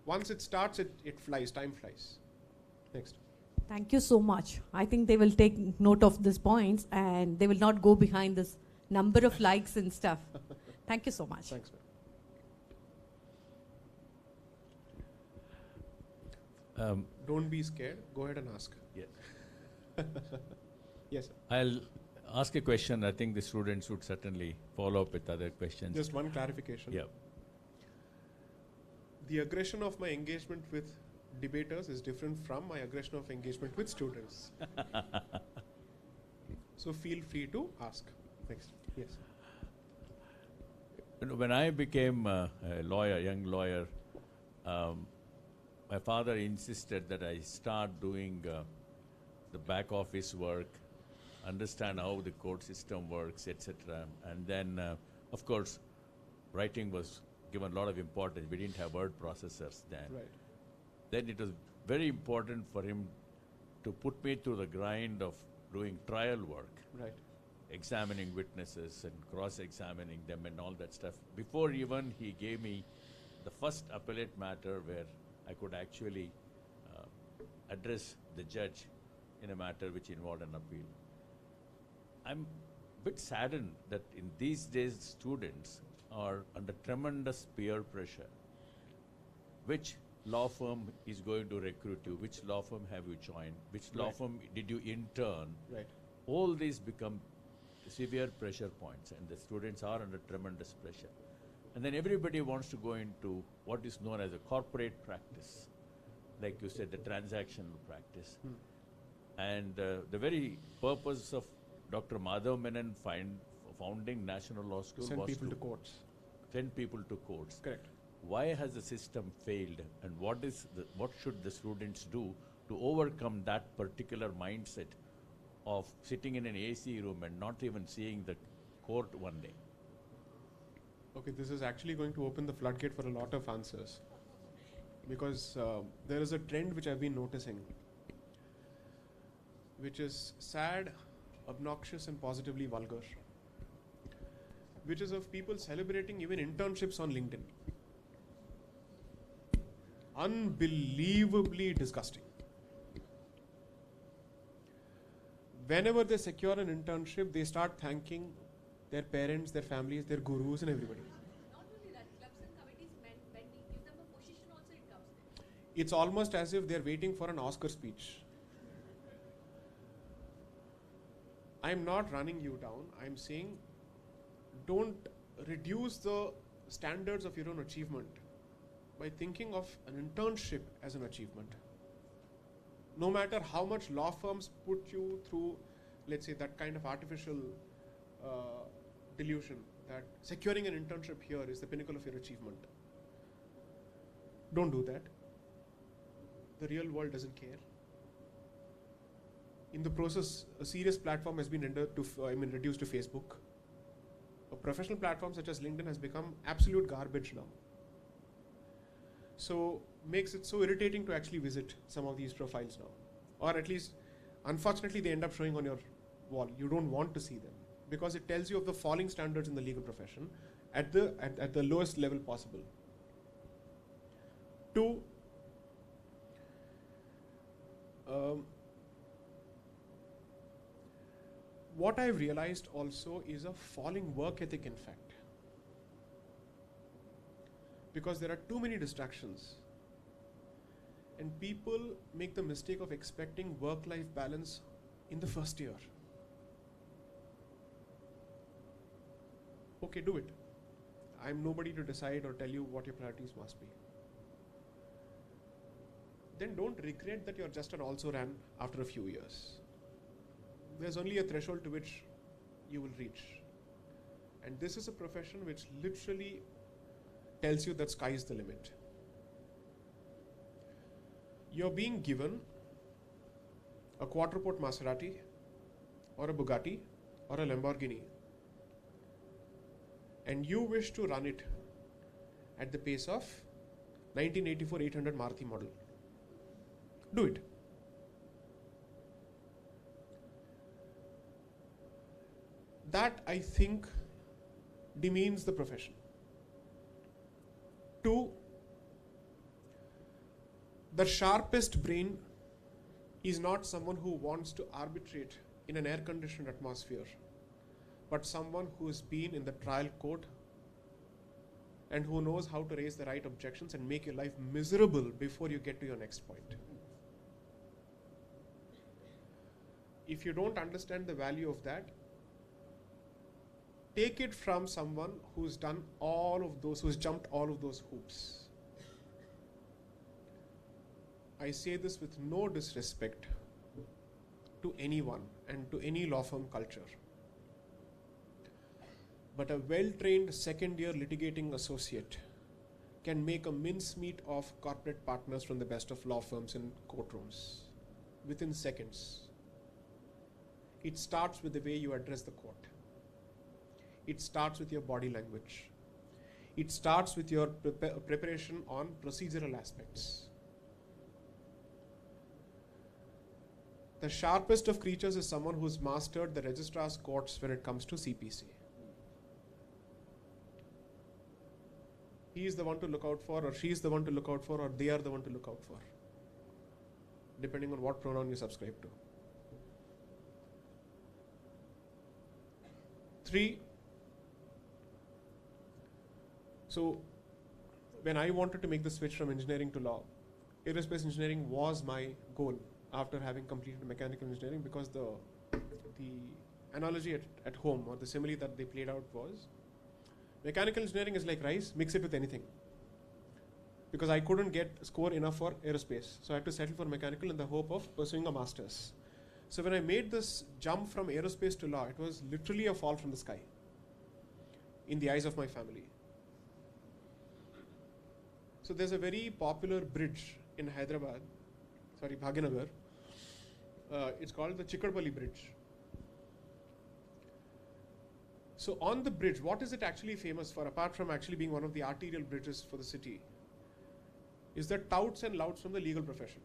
Once it starts, it flies, time flies. Next. Thank you so much. I think they will take note of these points and they will not go behind this number of likes and stuff. Thank you so much. Thanks, ma'am. Don't be scared. Go ahead and ask. Yeah. Yes, sir. I'll ask a question. I think the students would certainly follow up with other questions. Just one clarification. Yeah. The aggression of my engagement with debaters is different from my aggression of engagement with students. So feel free to ask. Next. Yes. You know, when I became a lawyer, young lawyer, my father insisted that I start doing the back office work, understand how the court system works, etc. And then, of course, writing was given a lot of importance. We didn't have word processors then. Right. Then it was very important for him to put me through the grind of doing trial work, Right. examining witnesses and cross-examining them and all that stuff, before even he gave me the first appellate matter where I could actually address the judge in a matter which involved an appeal. I'm a bit saddened that in these days students are under tremendous peer pressure. Which law firm is going to recruit you? Which law firm have you joined? Which law Right. firm did you intern? Right. All these become severe pressure points, and the students are under tremendous pressure. And then everybody wants to go into what is known as a corporate practice, like you said, the transactional practice. And the very purpose of Dr. Madhav Menon founding National Law School Send was people to to courts. send people to courts. Correct. Why has the system failed, and what should the students do to overcome that particular mindset of sitting in an AC room and not even seeing the court one day? Okay, this is actually going to open the floodgate for a lot of answers. Because there is a trend which I've been noticing, which is sad, obnoxious, and positively vulgar, which is of people celebrating even internships on LinkedIn. Unbelievably disgusting. Whenever they secure an internship, they start thanking their parents, their families, their gurus, and everybody. Not only that, clubs and committees when we give them a position also it comes there. It's almost as if they're waiting for an Oscar speech. I'm not running you down. I'm saying don't reduce the standards of your own achievement by thinking of an internship as an achievement. No matter how much law firms put you through, let's say, that kind of artificial delusion that securing an internship here is the pinnacle of your achievement. Don't do that. The real world doesn't care. In the process, a serious platform has been reduced to Facebook. A professional platform such as LinkedIn has become absolute garbage now. So makes it so irritating to actually visit some of these profiles now. Or at least, unfortunately, they end up showing on your wall. You don't want to see them because it tells you of the falling standards in the legal profession at the lowest level possible. 2, what I've realized also is a falling work ethic, in fact. Because there are too many distractions. And people make the mistake of expecting work-life balance in the first year. Okay, do it. I'm nobody to decide or tell you what your priorities must be. Then don't regret that you're just an also-ran after a few years. There's only a threshold to which you will reach. And this is a profession which literally tells you that sky is the limit. You're being given a quadruport Maserati or a Bugatti or a Lamborghini, and you wish to run it at the pace of 1984 800 Maruti model. Do it. That, I think, demeans the profession. 2, the sharpest brain is not someone who wants to arbitrate in an air-conditioned atmosphere, but someone who has been in the trial court and who knows how to raise the right objections and make your life miserable before you get to your next point. If you don't understand the value of that, take it from someone who's done all of those, who's jumped all of those hoops. I say this with no disrespect to anyone and to any law firm culture. But a well-trained second-year litigating associate can make a mincemeat of corporate partners from the best of law firms in courtrooms within seconds. It starts with the way you address the court. It starts with your body language. It starts with your preparation on procedural aspects. The sharpest of creatures is someone who's mastered the registrar's courts when it comes to CPC. He is the one to look out for, or she is the one to look out for, or they are the one to look out for, depending on what pronoun you subscribe to. 3, so when I wanted to make the switch from engineering to law, aerospace engineering was my goal after having completed mechanical engineering, because the analogy at home, or the simile that they played out, was mechanical engineering is like rice, mix it with anything. Because I couldn't get score enough for aerospace, so I had to settle for mechanical in the hope of pursuing a master's. So when I made this jump from aerospace to law, it was literally a fall from the sky in the eyes of my family. So there's a very popular bridge in Hyderabad, Bhaginagar. It's called the Chikadpalli Bridge. So on the bridge, what is it actually famous for, apart from actually being one of the arterial bridges for the city, is the touts and louts from the legal profession.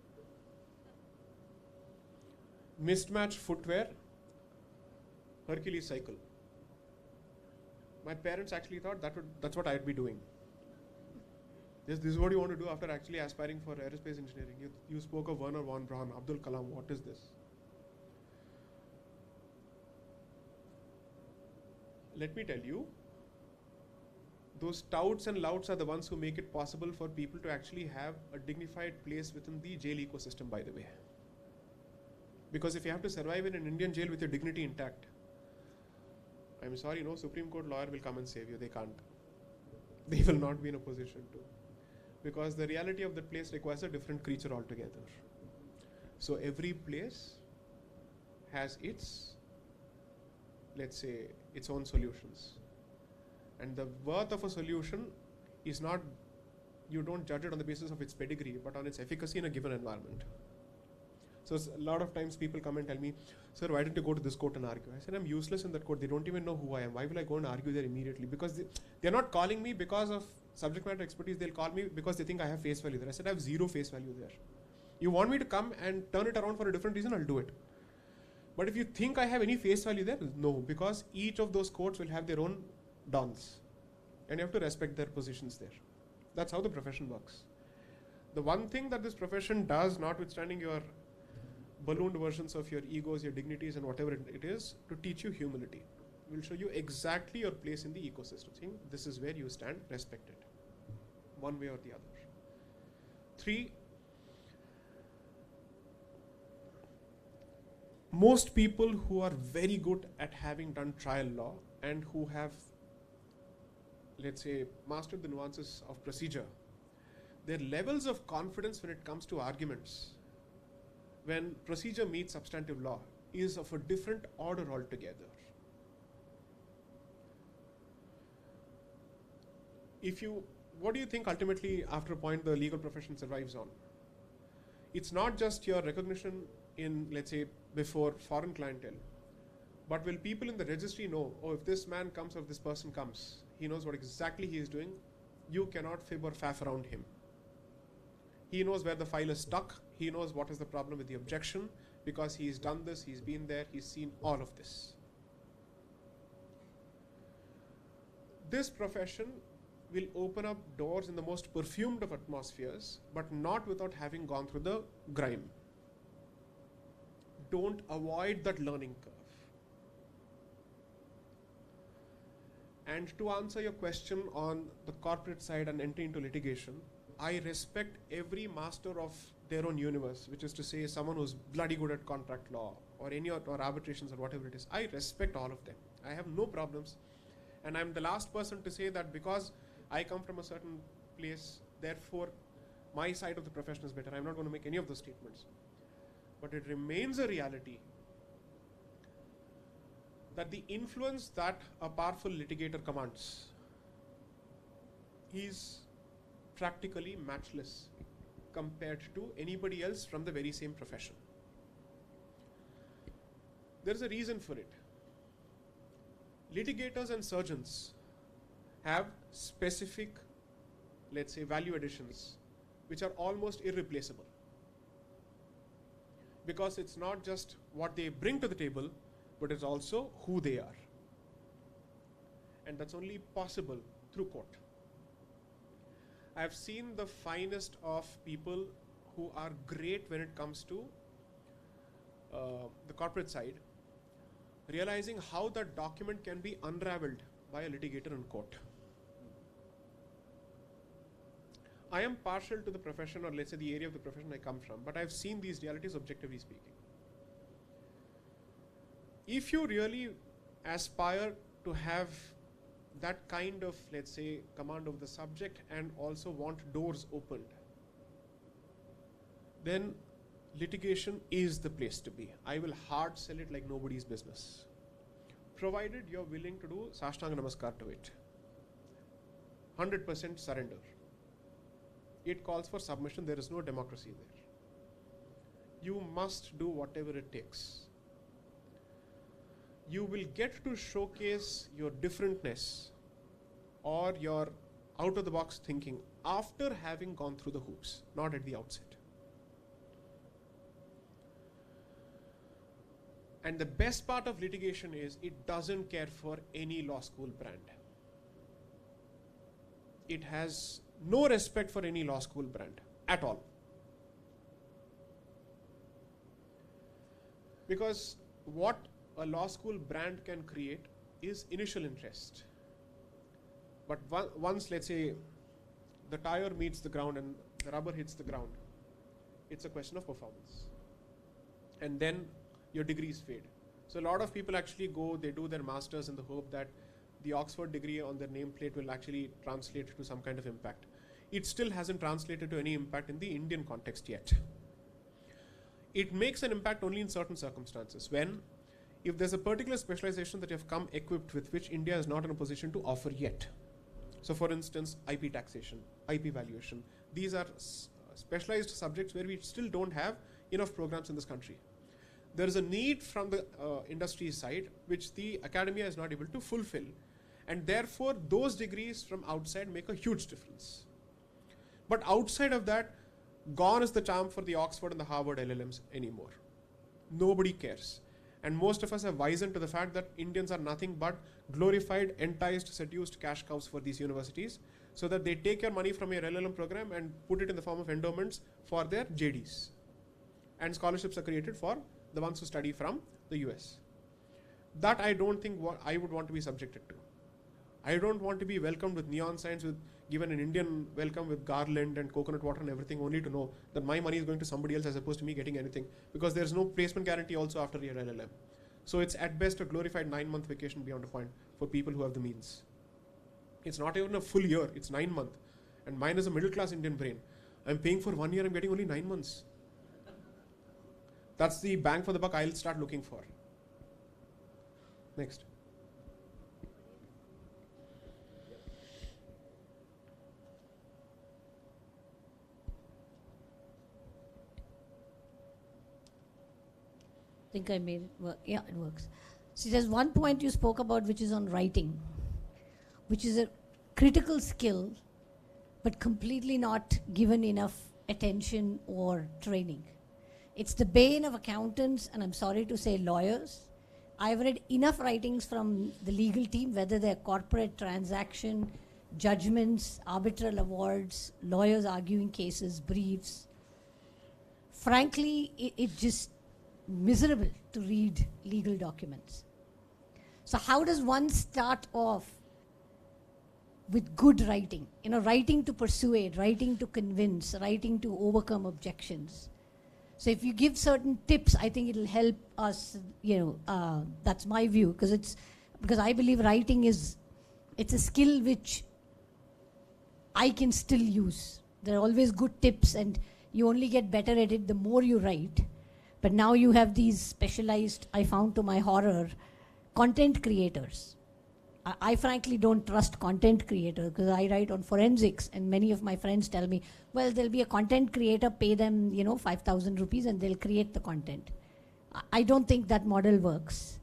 Mismatched footwear, Hercules cycle. My parents actually thought that's what I'd be doing. This is what you want to do after actually aspiring for aerospace engineering. You spoke of Werner von Braun, Abdul Kalam, what is this? Let me tell you, those touts and louts are the ones who make it possible for people to actually have a dignified place within the jail ecosystem, by the way. Because if you have to survive in an Indian jail with your dignity intact, I'm sorry, no Supreme Court lawyer will come and save you. They can't. They will not be in a position to. Because the reality of that place requires a different creature altogether. So every place has its, let's say, its own solutions. And the worth of a solution is not, you don't judge it on the basis of its pedigree, but on its efficacy in a given environment. So a lot of times people come and tell me, sir, why didn't you go to this court and argue? I said, I'm useless in that court. They don't even know who I am. Why will I go and argue there immediately? Because they're not calling me because of subject matter expertise. They'll call me because they think I have face value there. I said, I have zero face value there. You want me to come and turn it around for a different reason, I'll do it. But if you think I have any face value there, no, because each of those courts will have their own dons. And you have to respect their positions there. That's how the profession works. The one thing that this profession does, notwithstanding your ballooned versions of your egos, your dignities, and whatever it is, to teach you humility. We'll show you exactly your place in the ecosystem. See, this is where you stand, respect it. One way or the other. 3, most people who are very good at having done trial law and who have, let's say, mastered the nuances of procedure, their levels of confidence when it comes to arguments, when procedure meets substantive law, is of a different order altogether. What do you think ultimately after a point the legal profession survives on? It's not just your recognition in, let's say, before foreign clientele, but will people in the registry know, oh, if this man comes or if this person comes, he knows what exactly he is doing. You cannot fib or faff around him. He knows where the file is stuck. He knows what is the problem with the objection, because he's done this, he's been there, he's seen all of this. This profession will open up doors in the most perfumed of atmospheres, but not without having gone through the grime. don't avoid that learning curve. And to answer your question on the corporate side and entry into litigation, I respect every master of their own universe, which is to say someone who's bloody good at contract law or or arbitrations or whatever it is. I respect all of them. I have no problems. And I'm the last person to say that because I come from a certain place, therefore my side of the profession is better. I'm not going to make any of those statements. But it remains a reality that the influence that a powerful litigator commands is practically matchless compared to anybody else from the very same profession. There's a reason for it. Litigators and surgeons have specific, let's say, value additions which are almost irreplaceable, because it's not just what they bring to the table, but it's also who they are. And that's only possible through court. I've seen the finest of people who are great when it comes to the corporate side, realizing how that document can be unraveled by a litigator in court. I am partial to the profession, or let's say the area of the profession I come from, but I've seen these realities objectively speaking. If you really aspire to have that kind of, let's say, command of the subject and also want doors opened, then litigation is the place to be. I will hard sell it like nobody's business, provided you're willing to do Sashtanga Namaskar to it. 100% surrender. It calls for submission. There is no democracy there. You must do whatever it takes. You will get to showcase your differentness or your out-of-the-box thinking after having gone through the hoops, not at the outset. And the best part of litigation is it doesn't care for any law school brand. It has no respect for any law school brand at all. Because what a law school brand can create is initial interest. But once, let's say, the tire meets the ground and the rubber hits the ground, it's a question of performance. And then your degrees fade. So a lot of people actually go, they do their masters in the hope that the Oxford degree on their nameplate will actually translate to some kind of impact. It still hasn't translated to any impact in the Indian context yet. It makes an impact only in certain circumstances, when if there's a particular specialization that you have come equipped with, which India is not in a position to offer yet. So for instance, IP taxation, IP valuation, these are specialized subjects where we still don't have enough programs in this country. There is a need from the industry side which the academia is not able to fulfill, and therefore those degrees from outside make a huge difference. But outside of that, gone is the charm for the Oxford and the Harvard LLMs anymore. Nobody cares. And most of us have wizened to the fact that Indians are nothing but glorified, enticed, seduced cash cows for these universities, so that they take your money from your LLM program and put it in the form of endowments for their JDs. And scholarships are created for the ones who study from the US. That I don't think I would want to be subjected to. I don't want to be welcomed with neon signs, given an Indian welcome with garland and coconut water and everything, only to know that my money is going to somebody else as opposed to me getting anything, because there's no placement guarantee also after your LLM. So it's at best a glorified 9-month vacation beyond a point for people who have the means. It's not even a full year, it's 9 months. And mine is a middle class Indian brain. I'm paying for 1 year, I'm getting only 9 months. That's the bang for the buck I'll start looking for. Next. I think I made it work. Yeah, it works. See, there's one point you spoke about which is on writing, which is a critical skill, but completely not given enough attention or training. It's the bane of accountants, and I'm sorry to say lawyers. I've read enough writings from the legal team, whether they're corporate transaction, judgments, arbitral awards, lawyers arguing cases, briefs. Frankly, it just miserable to read legal documents. So how does one start off with good writing? You know, writing to persuade, writing to convince, writing to overcome objections. So if you give certain tips, I think it'll help us, that's my view, because I believe writing it's a skill which I can still use. There are always good tips, and you only get better at it the more you write. But now you have these specialized, I found to my horror, content creators. I frankly don't trust content creators because I write on forensics, and many of my friends tell me, well, there'll be a content creator, pay them, 5,000 rupees and they'll create the content. I don't think that model works.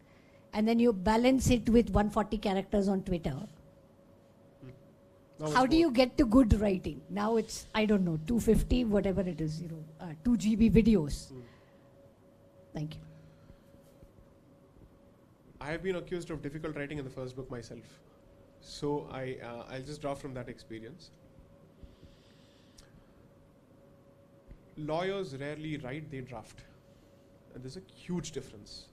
And then you balance it with 140 characters on Twitter. How do you get to good writing? Now it's, I don't know, 250, whatever it is, 2 GB videos. Thank you. I have been accused of difficult writing in the first book myself. So I'll just draw from that experience. Lawyers rarely write, they draft. And there's a huge difference.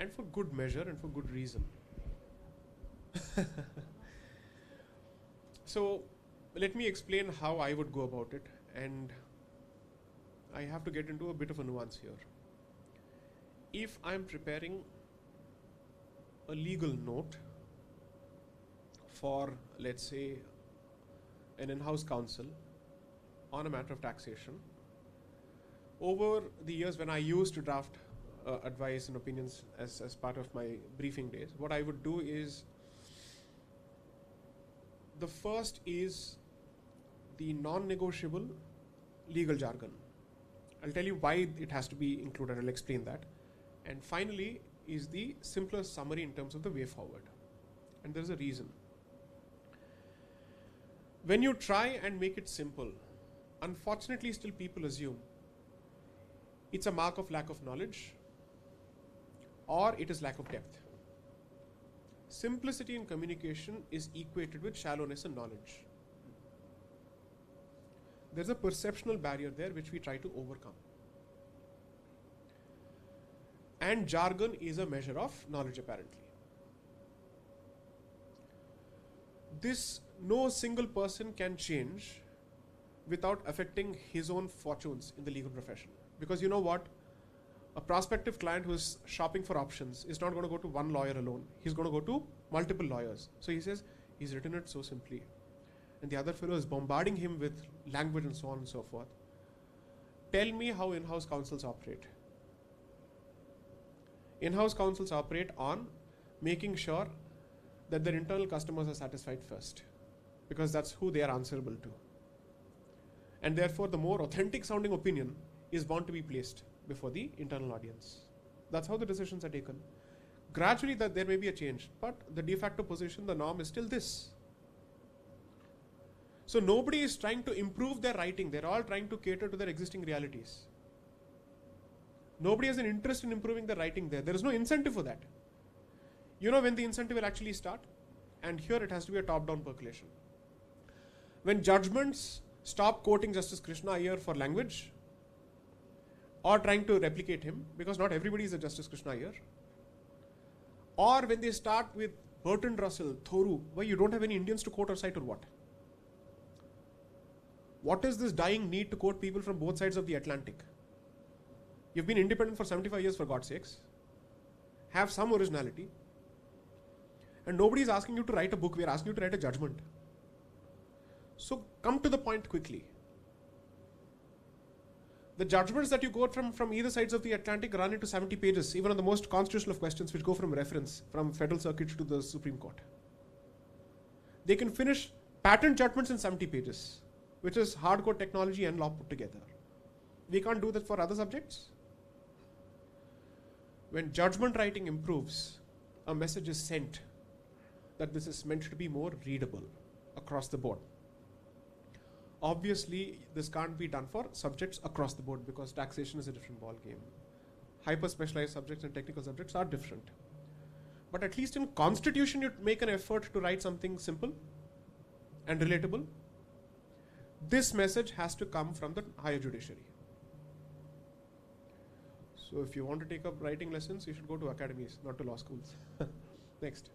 And for good measure and for good reason. So let me explain how I would go about it. And I have to get into a bit of a nuance here. If I'm preparing a legal note for, let's say, an in-house counsel on a matter of taxation, over the years when I used to draft advice and opinions as part of my briefing days, what I would do is, the first is the non-negotiable legal jargon. I'll tell you why it has to be included, I'll explain that. And finally is the simpler summary in terms of the way forward. And there's a reason. When you try and make it simple, unfortunately still people assume it's a mark of lack of knowledge or it is lack of depth. Simplicity in communication is equated with shallowness in knowledge. There's a perceptual barrier there which we try to overcome. And jargon is a measure of knowledge apparently. This no single person can change without affecting his own fortunes in the legal profession. Because you know what? A prospective client who is shopping for options is not going to go to one lawyer alone. He's going to go to multiple lawyers. So he says, he's written it so simply. And the other fellow is bombarding him with language and so on and so forth. Tell me how in-house counsels operate. In-house counsels operate on making sure that their internal customers are satisfied first, because that's who they are answerable to. And therefore, the more authentic sounding opinion is bound to be placed before the internal audience. That's how the decisions are taken. Gradually, that there may be a change, but the de facto position, the norm is still this. So nobody is trying to improve their writing. They're all trying to cater to their existing realities. Nobody has an interest in improving their writing there. There is no incentive for that. You know when the incentive will actually start? And here it has to be a top-down percolation. When judgments stop quoting Justice Krishna Iyer for language or trying to replicate him, because not everybody is a Justice Krishna Iyer, or when they start with Bertrand Russell, Thoreau, why you don't have any Indians to quote or cite or what? What is this dying need to quote people from both sides of the Atlantic? You've been independent for 75 years, for God's sakes. Have some originality. And nobody is asking you to write a book, we are asking you to write a judgment. So come to the point quickly. The judgments that you got from either sides of the Atlantic run into 70 pages, even on the most constitutional of questions which go from reference from Federal Circuit to the Supreme Court. They can finish patent judgments in 70 pages, which is hardcore technology and law put together. We can't do that for other subjects. When judgment writing improves, a message is sent that this is meant to be more readable across the board. Obviously, this can't be done for subjects across the board because taxation is a different ball game. Hyper-specialized subjects and technical subjects are different. But at least in Constitution, you make an effort to write something simple and relatable. This message has to come from the higher judiciary. So if you want to take up writing lessons, you should go to academies, not to law schools. Next.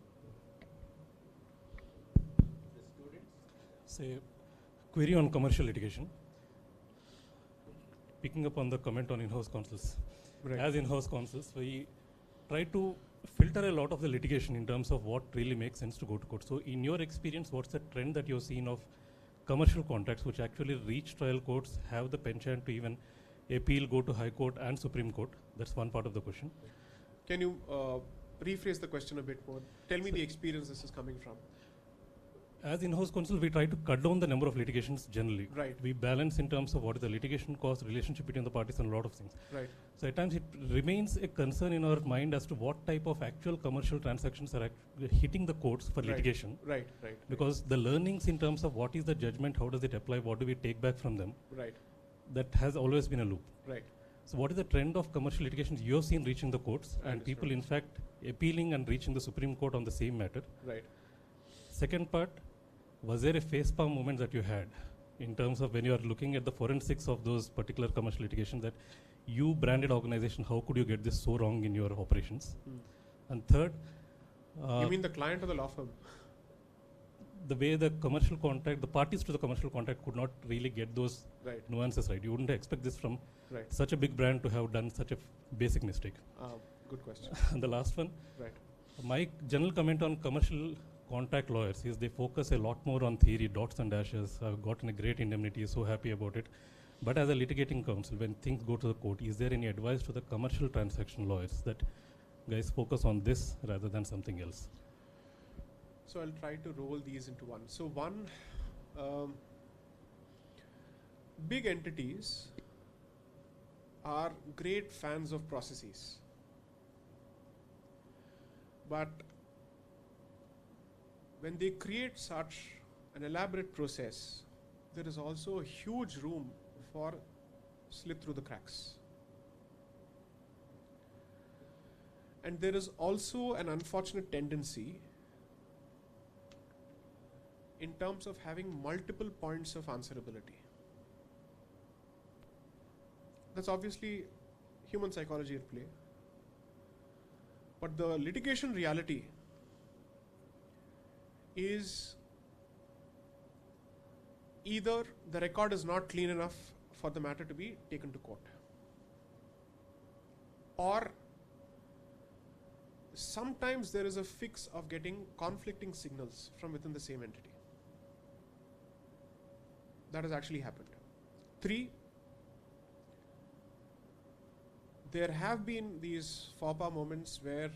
Say, query on commercial litigation. Picking up on the comment on in-house counsels. Right. As in-house counsels, we try to filter a lot of the litigation in terms of what really makes sense to go to court. So in your experience, what's the trend that you've seen of commercial contracts which actually reach trial courts, have the penchant to even appeal, go to High Court and Supreme Court? That's one part of the question. Can you rephrase the question a bit more? Tell me the experience this is coming from. As in-house counsel, we try to cut down the number of litigations generally. Right. We balance in terms of what is the litigation cost, relationship between the parties, and a lot of things. Right. So at times it remains a concern in our mind as to what type of actual commercial transactions are hitting the courts for litigation. Right. Right. Because the learnings in terms of what is the judgment, how does it apply, what do we take back from them, Right. that has always been a loop. Right. So what is the trend of commercial litigations you have seen reaching the courts I and people in fact appealing and reaching the Supreme Court on the same matter? Right. Second part, was there a facepalm moment that you had in terms of when you are looking at the forensics of those particular commercial litigations that you branded organization, how could you get this so wrong in your operations? And third, You mean the client or the law firm? the way the commercial contract, the parties to the commercial contract could not really get those Right. nuances right. You wouldn't expect this from Right. such a big brand to have done such a basic mistake. Good question. And the last one, Right. my general comment on commercial contract lawyers is they focus a lot more on theory, dots and dashes. I've gotten a great indemnity, so happy about it. But as a litigating counsel, when things go to the court, is there any advice to the commercial transaction lawyers that guys focus on this rather than something else? So I'll try to roll these into one. So one, big entities are great fans of processes. But when they create such an elaborate process, there is also a huge room for slip through the cracks. And there is also an unfortunate tendency in terms of having multiple points of answerability. That's obviously human psychology at play. But the litigation reality is either the record is not clean enough for the matter to be taken to court, or sometimes there is a fix of getting conflicting signals from within the same entity. That has actually happened. 3, there have been these faux pas moments where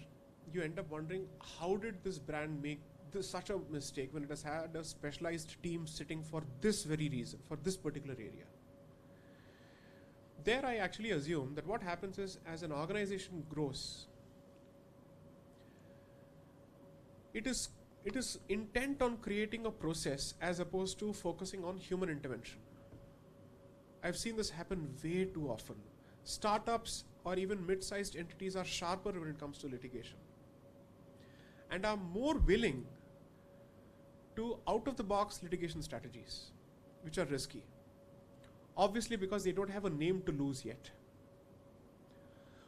you end up wondering, how did this brand make such a mistake when it has had a specialized team sitting for this very reason, for this particular area? There I actually assume that what happens is, as an organization grows, it is intent on creating a process as opposed to focusing on human intervention. I've seen this happen way too often. Startups or even mid-sized entities are sharper when it comes to litigation and are more willing to out-of-the-box litigation strategies, which are risky. Obviously, because they don't have a name to lose yet.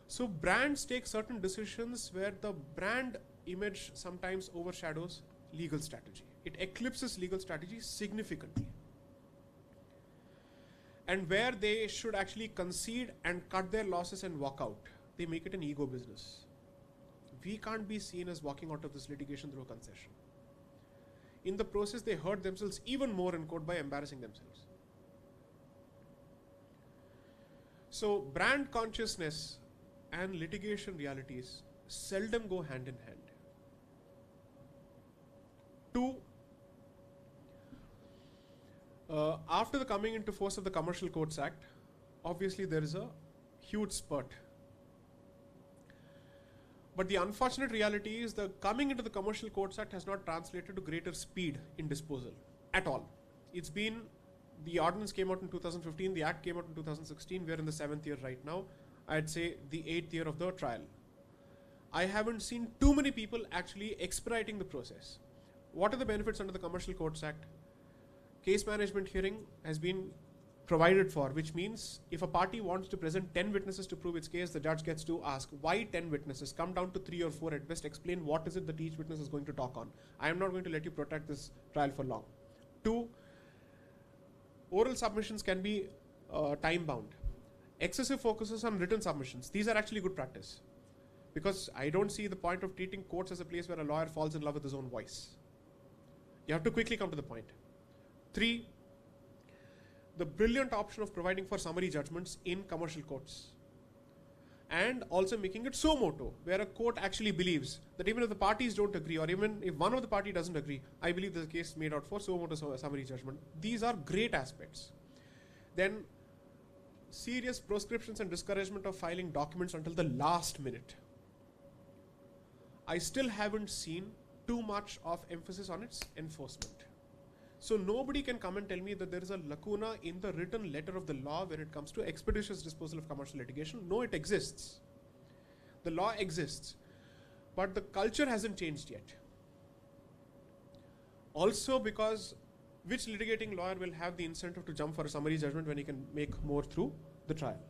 So brands take certain decisions where the brand image sometimes overshadows legal strategy. It eclipses legal strategy significantly. And where they should actually concede and cut their losses and walk out, they make it an ego business. We can't be seen as walking out of this litigation through a concession. In the process, they hurt themselves even more in court by embarrassing themselves. So brand consciousness and litigation realities seldom go hand in hand. 2, after the coming into force of the Commercial Courts Act, obviously there is a huge spurt. But the unfortunate reality is the coming into the Commercial Courts Act has not translated to greater speed in disposal at all. It's been, the ordinance came out in 2015, the act came out in 2016, we're in the 7th year right now. I'd say the 8th year of the trial. I haven't seen too many people actually expediting the process. What are the benefits under the Commercial Courts Act? Case management hearing has been provided for, which means if a party wants to present 10 witnesses to prove its case, the judge gets to ask, why 10 witnesses? Come down to 3 or 4 at best, explain what is it that each witness is going to talk on. I am not going to let you protect this trial for long. 2, oral submissions can be time bound. Excessive focuses on written submissions. These are actually good practice, because I don't see the point of treating courts as a place where a lawyer falls in love with his own voice. You have to quickly come to the point. 3, the brilliant option of providing for summary judgments in commercial courts, and also making it suo moto, where a court actually believes that even if the parties don't agree, or even if one of the party doesn't agree, I believe there's a case made out for suo moto summary judgment. These are great aspects. Then serious proscriptions and discouragement of filing documents until the last minute. I still haven't seen too much of emphasis on its enforcement. So nobody can come and tell me that there is a lacuna in the written letter of the law when it comes to expeditious disposal of commercial litigation. No, it exists. The law exists, but the culture hasn't changed yet. Also, because which litigating lawyer will have the incentive to jump for a summary judgment when he can make more through the trial?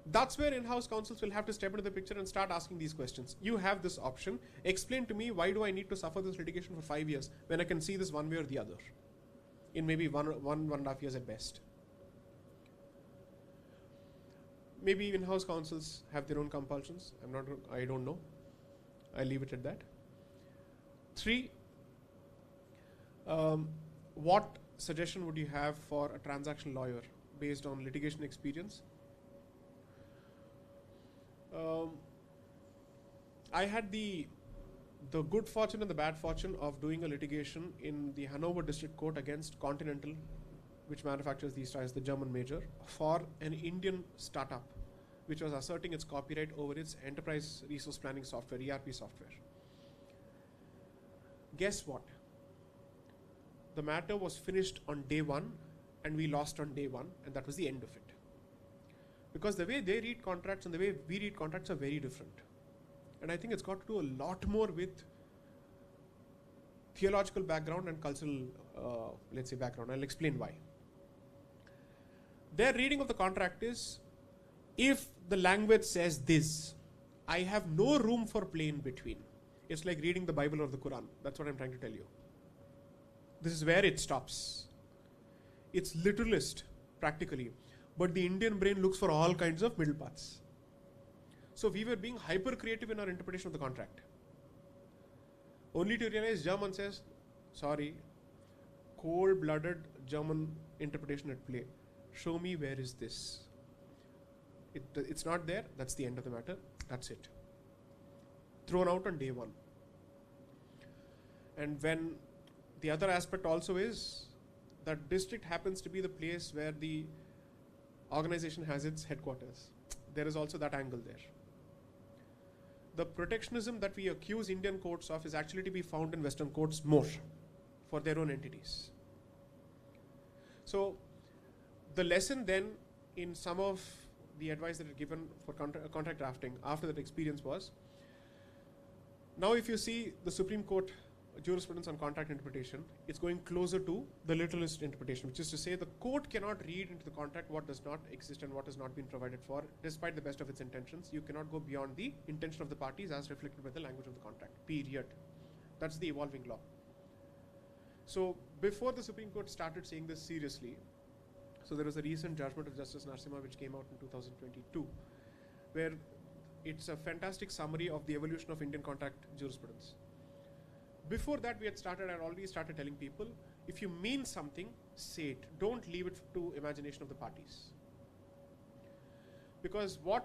That's where in-house counsels will have to step into the picture and start asking these questions. You have this option. Explain to me, why do I need to suffer this litigation for 5 years when I can see this one way or the other in maybe one and a half years at best? Maybe in-house counsels have their own compulsions. I don't know. I leave it at that. 3, what suggestion would you have for a transaction lawyer based on litigation experience? I had the good fortune and the bad fortune of doing a litigation in the Hanover District Court against Continental, which manufactures these tires, the German major, for an Indian startup which was asserting its copyright over its enterprise resource planning software, ERP software. Guess what? The matter was finished on day 1 and we lost on day 1, and that was the end of it. Because the way they read contracts and the way we read contracts are very different. And I think it's got to do a lot more with theological background and cultural, let's say, background. I'll explain why. Their reading of the contract is, if the language says this, I have no room for play in between. It's like reading the Bible or the Quran. That's what I'm trying to tell you. This is where it stops. It's literalist, practically. But the Indian brain looks for all kinds of middle paths. So we were being hyper creative in our interpretation of the contract. Only to realize German says, sorry, cold-blooded German interpretation at play. Show me where is this. It's not there, that's the end of the matter, that's it. Thrown out on day 1. And when the other aspect also is that district happens to be the place where the organization has its headquarters. There is also that angle there. The protectionism that we accuse Indian courts of is actually to be found in Western courts more for their own entities. So the lesson then in some of the advice that is given for contract drafting after that experience was, now if you see the Supreme Court jurisprudence on contract interpretation, it's going closer to the literalist interpretation, which is to say the court cannot read into the contract what does not exist and what has not been provided for, despite the best of its intentions. You cannot go beyond the intention of the parties as reflected by the language of the contract, period. That's the evolving law. So before the Supreme Court started saying this seriously, so there was a recent judgment of Justice Narasimha which came out in 2022, where it's a fantastic summary of the evolution of Indian contract jurisprudence. Before that, I'd already started telling people, if you mean something, say it. Don't leave it to imagination of the parties. Because what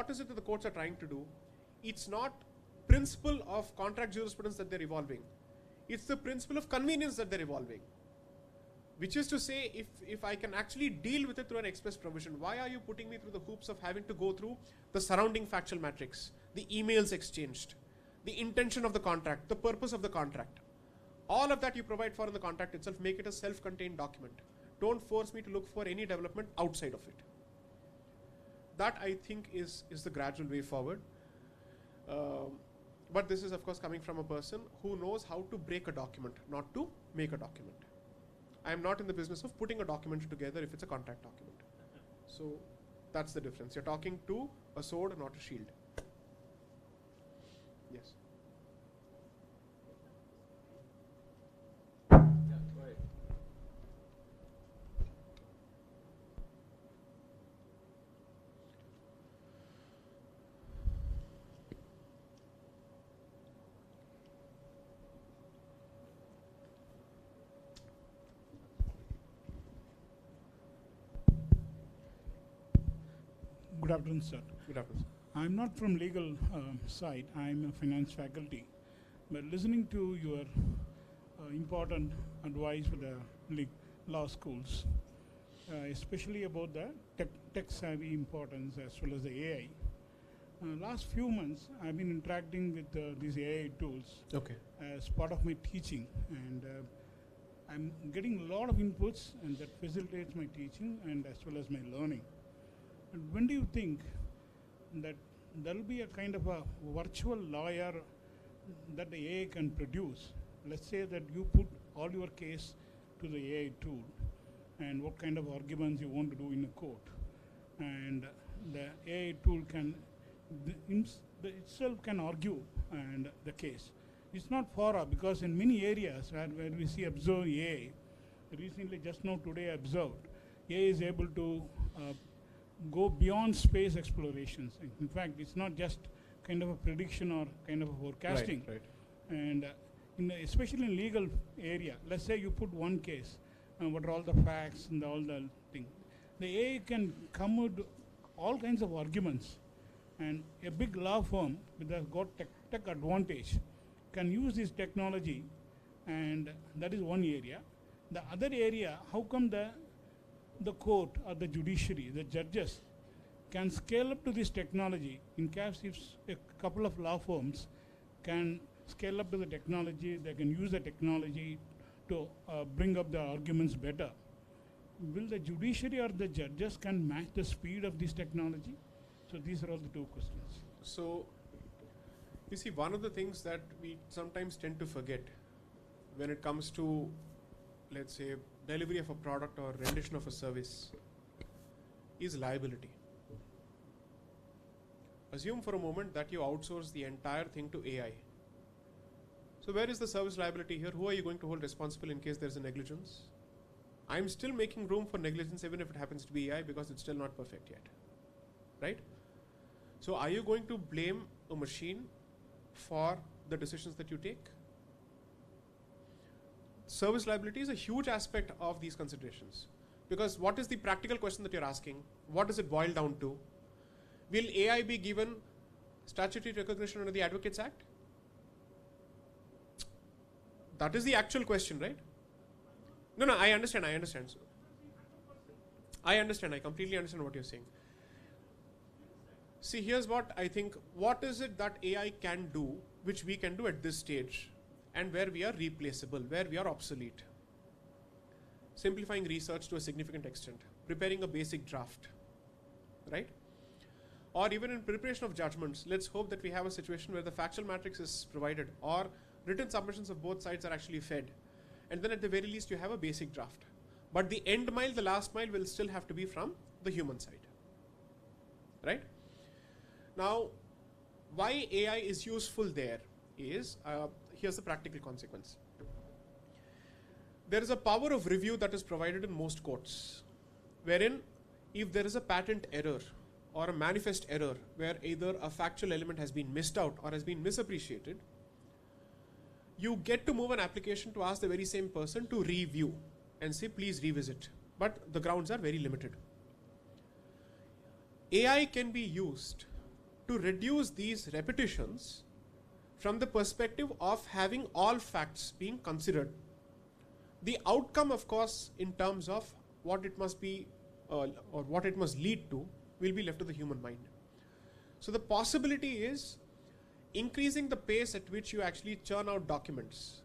is it that the courts are trying to do? It's not principle of contract jurisprudence that they're evolving. It's the principle of convenience that they're evolving. Which is to say, if I can actually deal with it through an express provision, why are you putting me through the hoops of having to go through the surrounding factual matrix, the emails exchanged, the intention of the contract, the purpose of the contract? All of that you provide for in the contract itself. Make it a self-contained document. Don't force me to look for any development outside of it. That, I think, is the gradual way forward. But this is, of course, coming from a person who knows how to break a document, not to make a document. I'm not in the business of putting a document together if it's a contract document. So that's the difference. You're talking to a sword, not a shield. Yes. Good afternoon, sir. Good afternoon. I'm not from legal side. I'm a finance faculty. But listening to your important advice for the law schools, especially about the tech-savvy importance as well as the AI. Last few months, I've been interacting with these AI tools as part of my teaching, and I'm getting a lot of inputs, and that facilitates my teaching and as well as my learning. And when do you think that there will be a kind of a virtual lawyer that the AI can produce? Let's say that you put all your case to the AI tool and what kind of arguments you want to do in a court. And the AI tool can itself can argue and the case. It's not far off, because in many areas where we see observe AI, recently just now today observed, AI is able to go beyond space explorations. In fact, it's not just kind of a prediction or kind of a forecasting. Right. And especially in legal area, let's say you put one case, what are all the facts and all the thing. The AI can come with all kinds of arguments, and a big law firm with a got tech advantage can use this technology, and that is one area. The other area, how come the court or the judiciary, the judges, can scale up to this technology in case if a couple of law firms can scale up to the technology, they can use the technology to bring up the arguments better. Will the judiciary or the judges can match the speed of this technology? So these are all the two questions. So, you see, one of the things that we sometimes tend to forget when it comes to, let's say, delivery of a product or rendition of a service is liability. Assume for a moment that you outsource the entire thing to AI. So where is the service liability here? Who are you going to hold responsible in case there's a negligence? I'm still making room for negligence even if it happens to be AI, because it's still not perfect yet. Right? So are you going to blame a machine for the decisions that you take? Service liability is a huge aspect of these considerations, because what is the practical question that you're asking? What does it boil down to? Will AI be given statutory recognition under the Advocates Act? That is the actual question, right? No, I understand. I completely understand what you're saying. See, here's what I think. What is it that AI can do, which we can do at this stage, and where we are replaceable, where we are obsolete? Simplifying research to a significant extent, preparing a basic draft, right? Or even in preparation of judgments, let's hope that we have a situation where the factual matrix is provided, or written submissions of both sides are actually fed. And then at the very least you have a basic draft. But the end mile, the last mile, will still have to be from the human side, right? Now, why AI is useful there is, here's the practical consequence. There is a power of review that is provided in most courts, wherein if there is a patent error or a manifest error where either a factual element has been missed out or has been misappreciated, you get to move an application to ask the very same person to review and say, please revisit. But the grounds are very limited. AI can be used to reduce these repetitions from the perspective of having all facts being considered. The outcome, of course, in terms of what it must be or what it must lead to, will be left to the human mind. So the possibility is increasing the pace at which you actually churn out documents,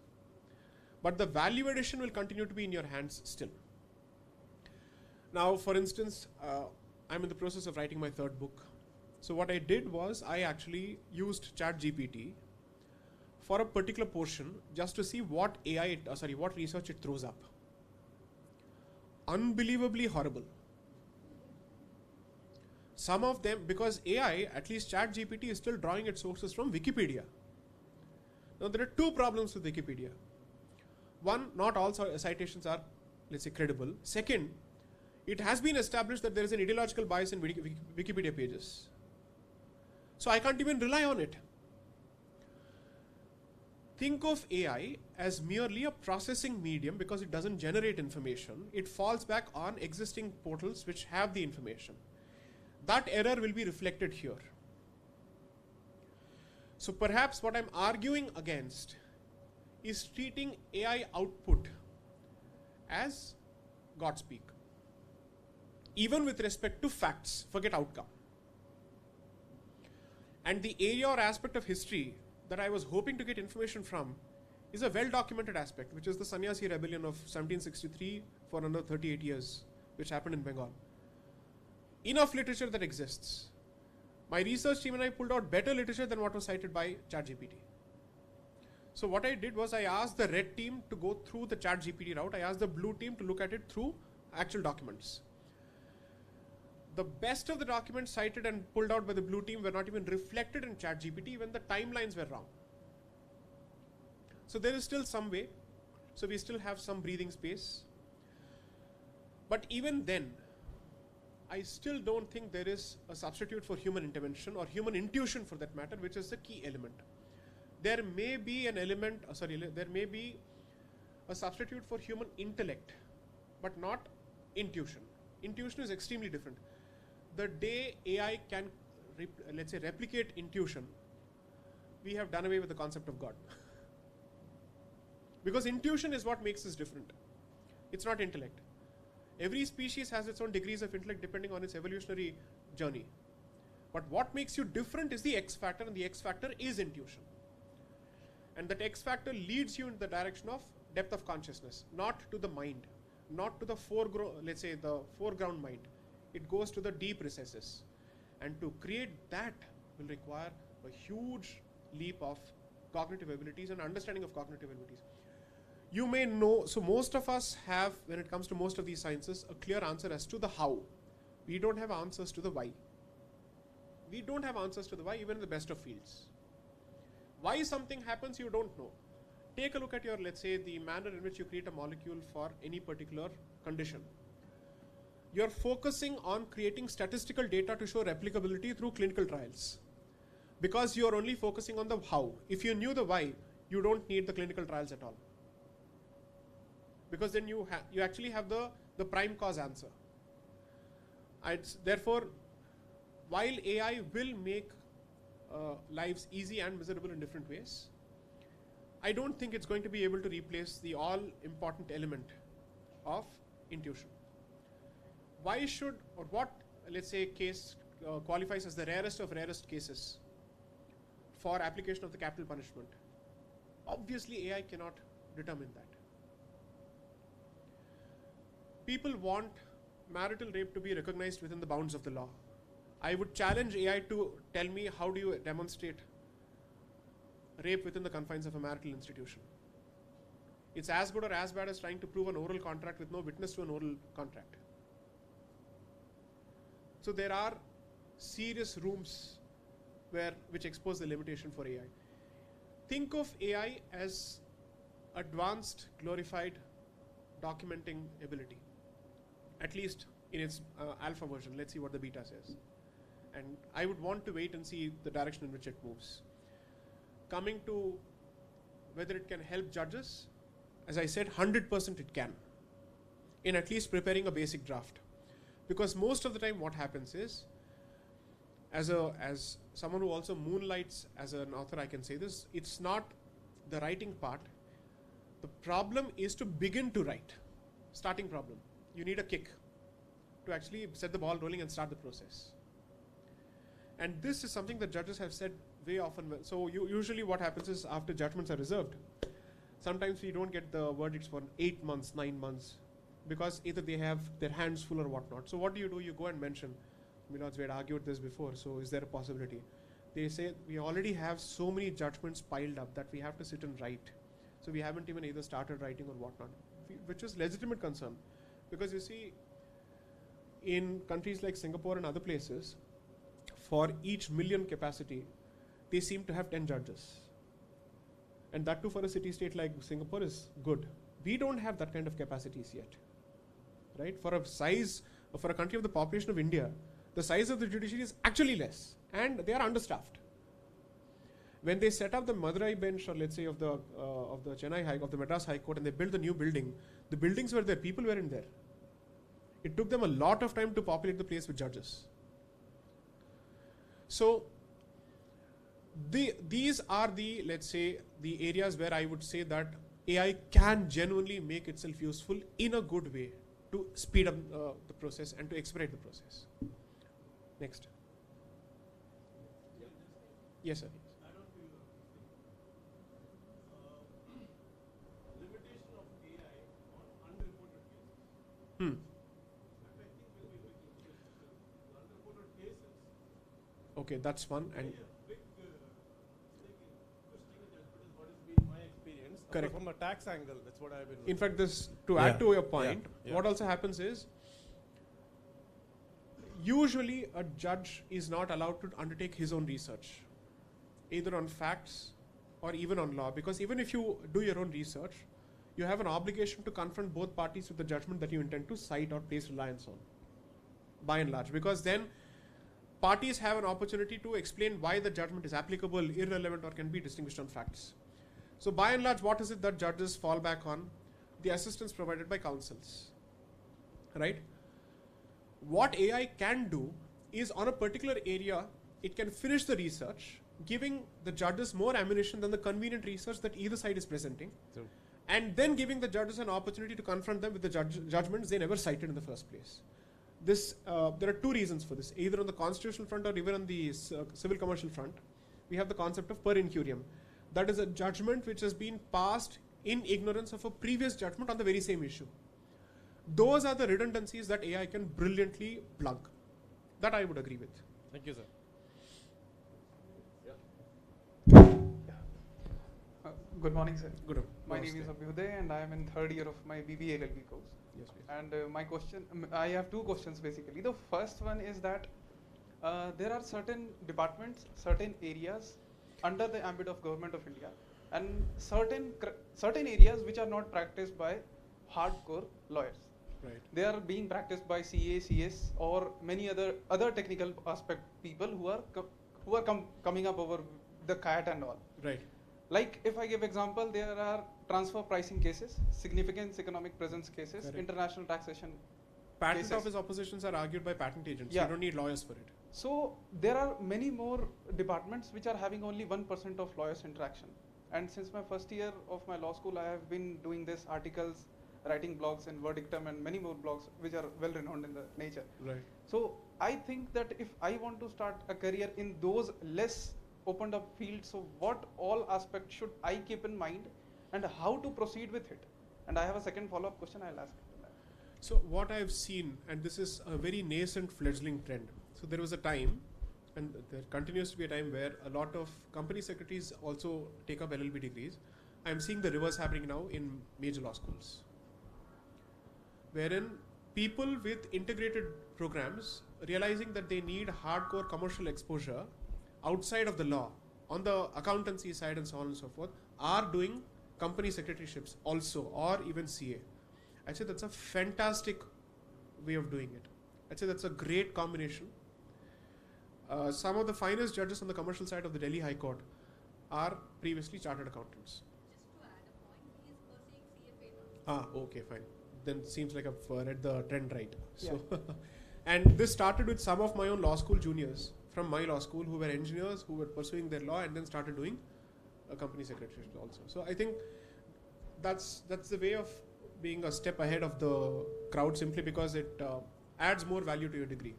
but the value addition will continue to be in your hands still. Now, for instance, I'm in the process of writing my third book. So what I did was I actually used ChatGPT for a particular portion just to see what what research it throws up. unbelievably horrible. Some of them, because AI, at least ChatGPT, is still drawing its sources from Wikipedia. Now, there are two problems with Wikipedia. One, not all citations are, let's say, credible. Second, it has been established that there is an ideological bias in Wikipedia pages. So I can't even rely on it. Think of AI as merely a processing medium because it doesn't generate information. It falls back on existing portals which have the information. That error will be reflected here. So perhaps what I'm arguing against is treating AI output as God speak. Even with respect to facts, forget outcome. And the area or aspect of history that I was hoping to get information from is a well-documented aspect, which is the Sannyasi rebellion of 1763 for another 38 years, which happened in Bengal. Enough literature that exists. My research team and I pulled out better literature than what was cited by ChatGPT. So what I did was I asked the red team to go through the ChatGPT route. I asked the blue team to look at it through actual documents. The best of the documents cited and pulled out by the blue team were not even reflected in ChatGPT when the timelines were wrong. So there is still some way. So we still have some breathing space. But even then, I still don't think there is a substitute for human intervention or human intuition for that matter, which is the key element. There may be an element, there may be a substitute for human intellect, but not intuition. Intuition is extremely different. The day AI can, let's say, replicate intuition, we have done away with the concept of God. Because intuition is what makes us different. It's not intellect. Every species has its own degrees of intellect depending on its evolutionary journey. But what makes you different is the X factor, and the X factor is intuition. And that X factor leads you in the direction of depth of consciousness, not to the mind, not to the let's say the foreground mind. It goes to the deep recesses. And to create that will require a huge leap of cognitive abilities and understanding of cognitive abilities. You may know, so most of us have, when it comes to most of these sciences, a clear answer as to the how. We don't have answers to the why. We don't have answers to the why, even in the best of fields. Why something happens, you don't know. Take a look at your, let's say, the manner in which you create a molecule for any particular condition. You're focusing on creating statistical data to show replicability through clinical trials. Because you're only focusing on the how. If you knew the why, you don't need the clinical trials at all. Because then you actually have the prime cause answer. Therefore, while AI will make lives easy and miserable in different ways, I don't think it's going to be able to replace the all-important element of intuition. Why should, or what, let's say, case qualifies as the rarest of rarest cases for application of the capital punishment? Obviously, AI cannot determine that. People want marital rape to be recognized within the bounds of the law. I would challenge AI to tell me how do you demonstrate rape within the confines of a marital institution. It's as good or as bad as trying to prove an oral contract with no witness to an oral contract. So there are serious rooms which expose the limitation for AI. Think of AI as advanced, glorified documenting ability, at least in its alpha version. Let's see what the beta says. And I would want to wait and see the direction in which it moves. Coming to whether it can help judges, as I said, 100% it can, in at least preparing a basic draft. Because most of the time what happens is, as someone who also moonlights as an author, I can say this, it's not the writing part. The problem is to begin to write. Starting problem. You need a kick to actually set the ball rolling and start the process. And this is something that judges have said very often. So usually what happens is after judgments are reserved, sometimes we don't get the verdicts for 8 months, 9 months, because either they have their hands full or whatnot. So what do? You go and mention, Milords, we had argued this before, so is there a possibility? They say, we already have so many judgments piled up that we have to sit and write. So we haven't even either started writing or whatnot, which is legitimate concern. Because you see, in countries like Singapore and other places, for each million capacity, they seem to have 10 judges. And that too for a city-state like Singapore is good. We don't have that kind of capacities yet, right? For a country of the population of India, the size of the judiciary is actually less, and they are understaffed. When they set up the Madurai bench, or let's say of the of the Madras High Court, and they built the new building, the buildings were there, people weren't there. It took them a lot of time to populate the place with judges. So these are the, let's say, the areas where I would say that AI can genuinely make itself useful in a good way to speed up the process and to expedite the process. Next. Yes, sir. Limitation of AI on unreported cases. Unreported cases. Okay, that's one. And what has been my experience. Correct. From a tax angle, that's what I've been. in fact, this to add to your point, what also happens is usually a judge is not allowed to undertake his own research, either on facts or even on law, because even if you do your own research, you have an obligation to confront both parties with the judgment that you intend to cite or place reliance on, by and large, because then parties have an opportunity to explain why the judgment is applicable, irrelevant, or can be distinguished on facts. So by and large, what is it that judges fall back on? The assistance provided by counsels, right? What AI can do is, on a particular area, it can finish the research, giving the judges more ammunition than the convenient research that either side is presenting, and then giving the judges an opportunity to confront them with the judgments they never cited in the first place. There are two reasons for this, either on the constitutional front or even on the civil commercial front. We have the concept of per incurium. That is a judgment which has been passed in ignorance of a previous judgment on the very same issue. Those are the redundancies that AI can brilliantly plug. That I would agree with. Thank you, sir. Good morning, sir. Good. My name is Abhyuday, and I am in third year of my BBA LLB course. Yes, please. And my question, I have two questions basically. The first one is that there are certain departments, certain areas under the ambit of Government of India, and certain areas which are not practiced by hardcore lawyers. Right. They are being practiced by CA, CS, or many other technical aspect people who are coming up over the CAT and all. Right. Like if I give example, there are transfer pricing cases, significance economic presence cases, Correct. international taxation Patent cases. office oppositions are argued by patent agents. Yeah. You don't need lawyers for it. So there are many more departments which are having only 1% of lawyers interaction. And since my first year of my law school, I have been doing this articles, writing blogs in Verdictum and many more blogs which are well renowned in the nature. Right. So I think that if I want to start a career in those less opened up fields, so what all aspects should I keep in mind and how to proceed with it? And I have a second follow-up question I'll ask. So what I've seen, and this is a very nascent fledgling trend. So there was a time, and there continues to be a time, where a lot of company secretaries also take up LLB degrees. I'm seeing the reverse happening now in major law schools, wherein people with integrated programs, realizing that they need hardcore commercial exposure outside of the law, on the accountancy side and so on and so forth, are doing company secretaryships also, or even CA. I'd say that's a fantastic way of doing it. I'd say that's a great combination. Some of the finest judges on the commercial side of the Delhi High Court are previously chartered accountants. Just to add a point, he is pursuing CFA now. Okay, fine. Then seems like I've read the trend right. So, and this started with some of my own law school juniors from my law school who were engineers who were pursuing their law and then started doing a company secretariat also. So I think that's the way of being a step ahead of the crowd, simply because it adds more value to your degree.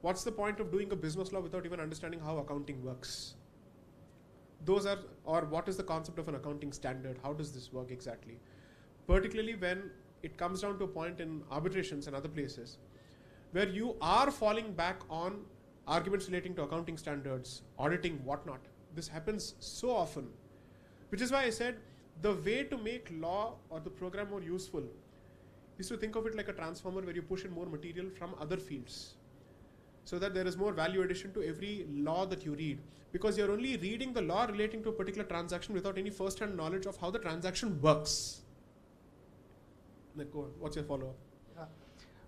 What's the point of doing a business law without even understanding how accounting works? Or what is the concept of an accounting standard? How does this work exactly? Particularly when it comes down to a point in arbitrations and other places where you are falling back on arguments relating to accounting standards, auditing, whatnot. This happens so often, which is why I said the way to make law or the program more useful is to think of it like a transformer where you push in more material from other fields, so that there is more value addition to every law that you read, because you're only reading the law relating to a particular transaction without any first-hand knowledge of how the transaction works. Like, go on. What's your follow-up?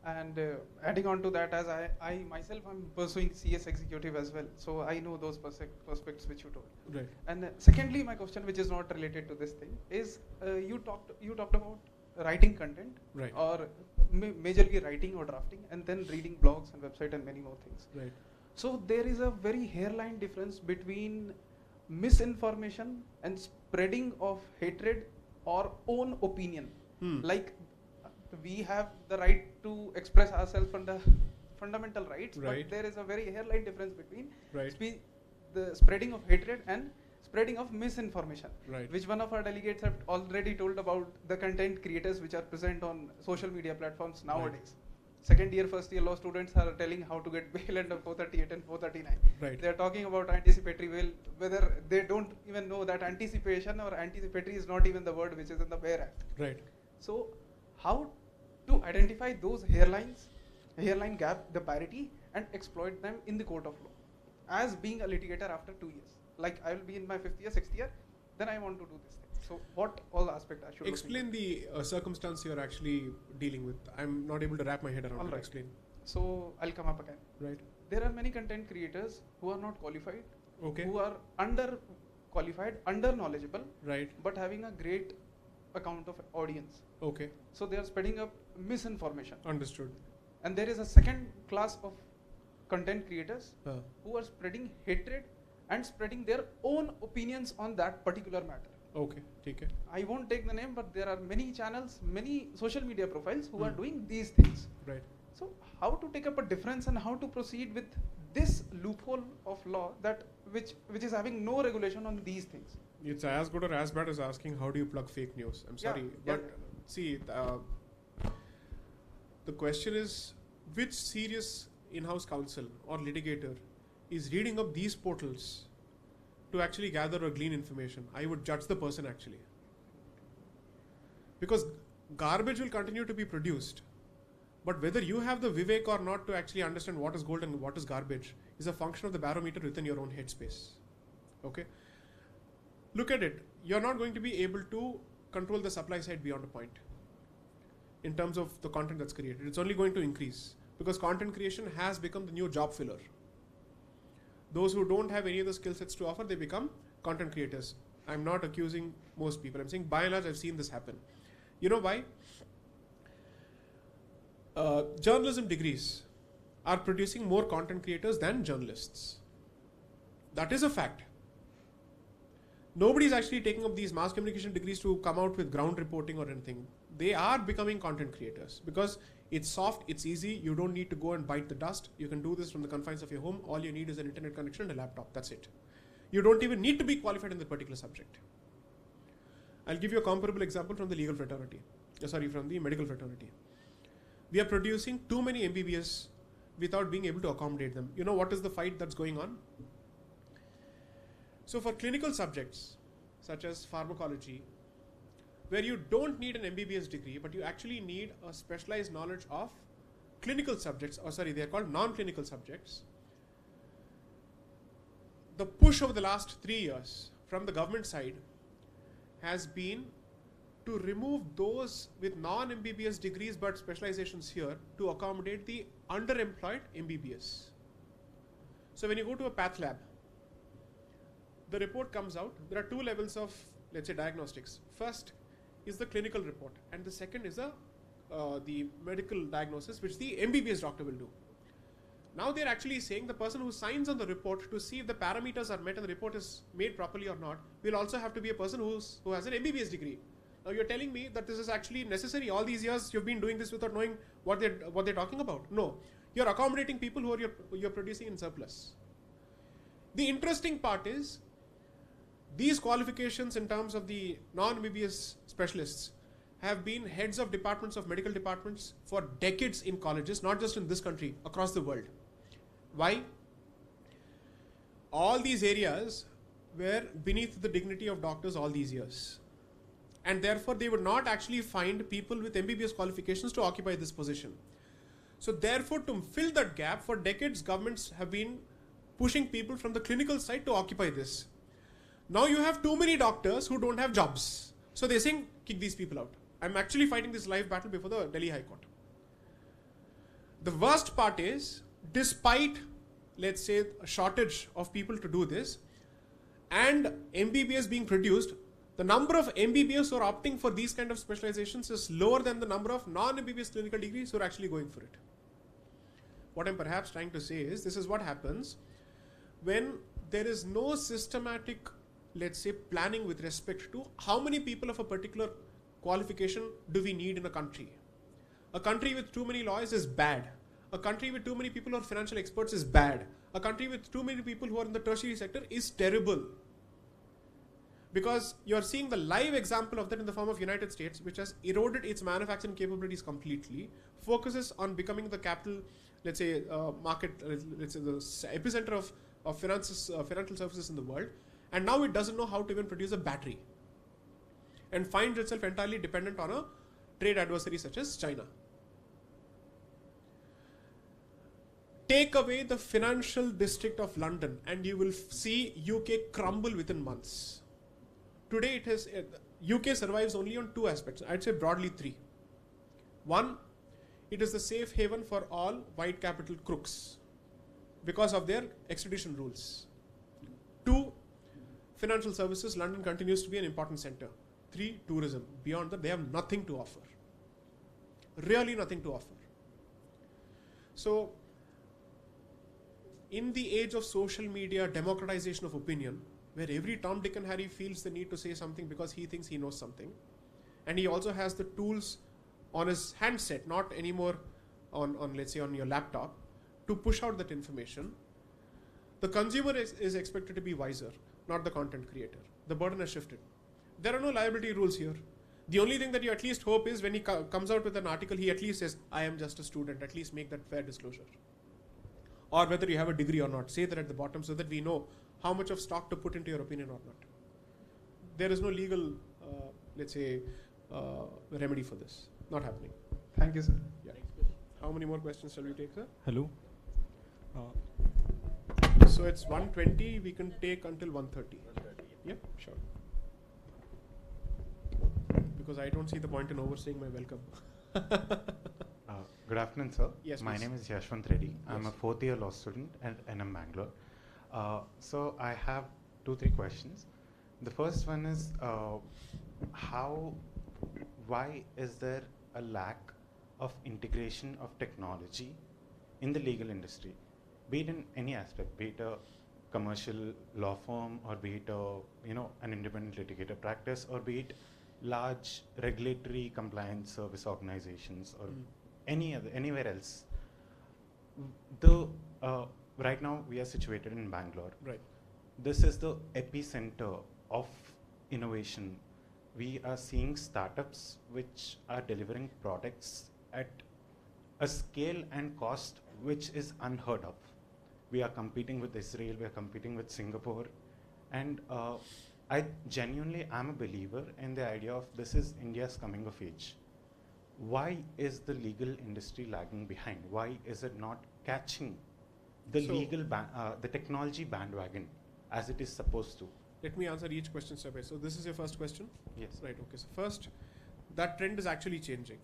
And adding on to that, as I myself am pursuing CS executive as well, so I know those perspectives which you told. Right. And secondly, my question, which is not related to this thing, is you talked about writing content, Right. or majorly writing or drafting, and then reading blogs and website and many more things. Right. So there is a very hairline difference between misinformation and spreading of hatred or own opinion. Like, we have the right to express ourselves under fundamental rights, Right. but there is a very hairline difference between Right. the spreading of hatred and spreading of misinformation. Right. Which one of our delegates have already told about the content creators which are present on social media platforms nowadays. Second year, first year law students are telling how to get bail under 438 and 439. Right. They are talking about anticipatory bail, whether they don't even know that anticipation or anticipatory is not even the word which is in the BARE Act. Right. So how to identify those hairline gap, the parity, and exploit them in the court of law as being a litigator after 2 years. Like, I will be in my 5th year, 6th year, then I want to do this thing. So what all the aspect I should explain the circumstance you're actually dealing with. I'm not able to wrap my head around it. Explain. So I'll come up again. Right. There are many content creators who are not qualified, Okay. who are under qualified, under knowledgeable, Right. but having a great account of audience. Okay. So they are spreading up misinformation. Understood. And there is a second class of content creators who are spreading hatred and spreading their own opinions on that particular matter. Okay, take it. I won't take the name, but there are many channels, many social media profiles who are doing these things. Right. So how to take up a difference and how to proceed with this loophole of law that which is having no regulation on these things? It's as good or as bad as asking how do you plug fake news. I'm sorry, but see, the question is, which serious in-house counsel or litigator is reading up these portals to actually gather or glean information? I would judge the person actually. Because garbage will continue to be produced. But whether you have the vivek or not to actually understand what is gold and what is garbage is a function of the barometer within your own headspace. Okay? Look at it. You're not going to be able to control the supply side beyond a point in terms of the content that's created. It's only going to increase because content creation has become the new job filler. Those who don't have any of the skill sets to offer, they become content creators. I'm not accusing most people. I'm saying by and large, I've seen this happen. You know why? Journalism degrees are producing more content creators than journalists. That is a fact. Nobody is actually taking up these mass communication degrees to come out with ground reporting or anything. They are becoming content creators because it's soft, it's easy, you don't need to go and bite the dust. You can do this from the confines of your home. All you need is an internet connection and a laptop. That's it. You don't even need to be qualified in the particular subject. I'll give you a comparable example from the legal fraternity. From the medical fraternity. We are producing too many MBBS without being able to accommodate them. You know what is the fight that's going on? So for clinical subjects, such as pharmacology, where you don't need an MBBS degree, but you actually need a specialized knowledge of clinical subjects, they are called non-clinical subjects. The push over the last 3 years from the government side has been to remove those with non-MBBS degrees but specializations here to accommodate the underemployed MBBS. So when you go to a path lab, the report comes out, there are two levels of, let's say, diagnostics. First is the clinical report, and the second is the medical diagnosis, which the MBBS doctor will do. Now they're actually saying the person who signs on the report to see if the parameters are met and the report is made properly or not will also have to be a person who has an MBBS degree. Now you're telling me that this is actually necessary. All these years you've been doing this without knowing what they're talking about. No, you're accommodating people who you're producing in surplus. The interesting part is these qualifications in terms of the non-MBBS specialists have been heads of departments of medical departments for decades in colleges, not just in this country, across the world. Why? All these areas were beneath the dignity of doctors all these years. And therefore, they would not actually find people with MBBS qualifications to occupy this position. So therefore, to fill that gap, for decades, governments have been pushing people from the clinical side to occupy this. Now you have too many doctors who don't have jobs. So they're saying, kick these people out. I'm actually fighting this live battle before the Delhi High Court. The worst part is, despite, let's say, a shortage of people to do this, and MBBS being produced, the number of MBBS who are opting for these kind of specializations is lower than the number of non-MBBS clinical degrees who are actually going for it. What I'm perhaps trying to say is, this is what happens when there is no systematic, let's say, planning with respect to how many people of a particular qualification do we need in a country. A country with too many lawyers is bad. A country with too many people who are financial experts is bad. A country with too many people who are in the tertiary sector is terrible. Because you're seeing the live example of that in the form of United States, which has eroded its manufacturing capabilities completely, focuses on becoming the capital, let's say, market, let's say the epicenter of financial services in the world, and now it doesn't know how to even produce a battery, and finds itself entirely dependent on a trade adversary such as China. Take away the financial district of London and you will see UK crumble within months. Today it has, UK survives only on two aspects, I'd say broadly three. One, it is the safe haven for all white capital crooks because of their extradition rules. Two, financial services, London continues to be an important center. Three, tourism. Beyond that, they have nothing to offer. Really nothing to offer. So, in the age of social media, democratization of opinion, where every Tom, Dick and Harry feels the need to say something because he thinks he knows something, and he also has the tools on his handset, not anymore on let's say on your laptop, to push out that information, the consumer is expected to be wiser, not the content creator. The burden has shifted. There are no liability rules here. The only thing that you at least hope is when he comes out with an article, he at least says, I am just a student, at least make that fair disclosure. Or whether you have a degree or not, say that at the bottom so that we know how much of stock to put into your opinion or not. There is no legal, let's say, remedy for this. Not happening. Thank you, sir. Yeah. How many more questions shall we take, sir? Hello. So it's 1:20, we can take until 1:30. Yeah, sure. Because I don't see the point in overstaying my welcome. Good afternoon, sir. Yes, my please. name is Yashwant Reddy. I'm a Yes. fourth year law student at NM Bangalore. So I have 2-3 questions. The first one is why is there a lack of integration of technology in the legal industry, be it in any aspect, be it a commercial law firm, or be it an independent litigator practice, or be it large regulatory compliance service organizations, or anywhere else. Right now we are situated in Bangalore. Right. This is the epicenter of innovation. We are seeing startups which are delivering products at a scale and cost which is unheard of. We are competing with Israel, we are competing with Singapore, and I genuinely am a believer in the idea of this is India's coming of age. Why is the legal industry lagging behind? Why is it not catching the the technology bandwagon as it is supposed to? Let me answer each question step by step. So this is your first question? Yes. Right, okay. So first, that trend is actually changing.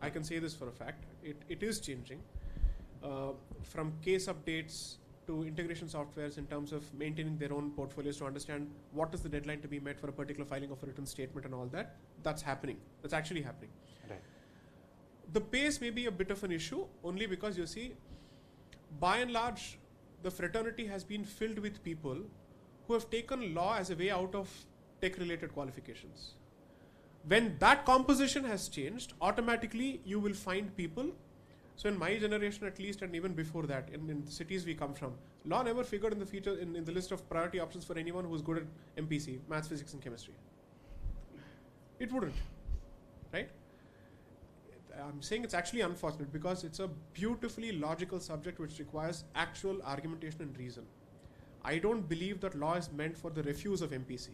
I can say this for a fact. It is changing. From case updates to integration softwares in terms of maintaining their own portfolios to understand what is the deadline to be met for a particular filing of a written statement and all that, that's happening. That's actually happening. Right. The pace may be a bit of an issue only because you see, by and large, the fraternity has been filled with people who have taken law as a way out of tech-related qualifications. When that composition has changed, automatically you will find people. So in my generation at least, and even before that, in the cities we come from, law never figured in the list of priority options for anyone who is good at MPC, maths, physics and chemistry. It wouldn't, right? I'm saying it's actually unfortunate because it's a beautifully logical subject which requires actual argumentation and reason. I don't believe that law is meant for the refuse of MPC.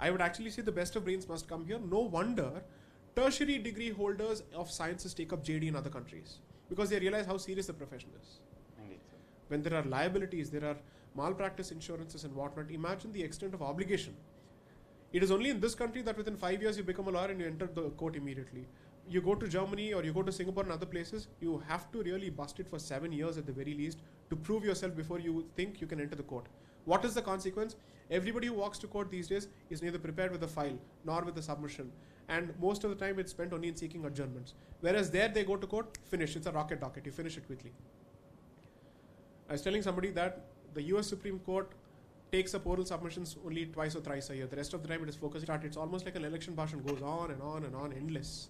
I would actually say the best of brains must come here. No wonder tertiary degree holders of sciences take up JD in other countries, because they realize how serious the profession is. Indeed, sir. When there are liabilities, there are malpractice insurances and whatnot, imagine the extent of obligation. It is only in this country that within 5 years you become a lawyer and you enter the court immediately. You go to Germany or you go to Singapore and other places, you have to really bust it for 7 years at the very least to prove yourself before you think you can enter the court. What is the consequence? Everybody who walks to court these days is neither prepared with the file nor with the submission. And most of the time it's spent only in seeking adjournments. Whereas there they go to court, finish. It's a rocket docket. You finish it quickly. I was telling somebody that the US Supreme Court takes up oral submissions only twice or thrice a year. The rest of the time it is focused. It's almost like an election bhashan, goes on and on and on, endless.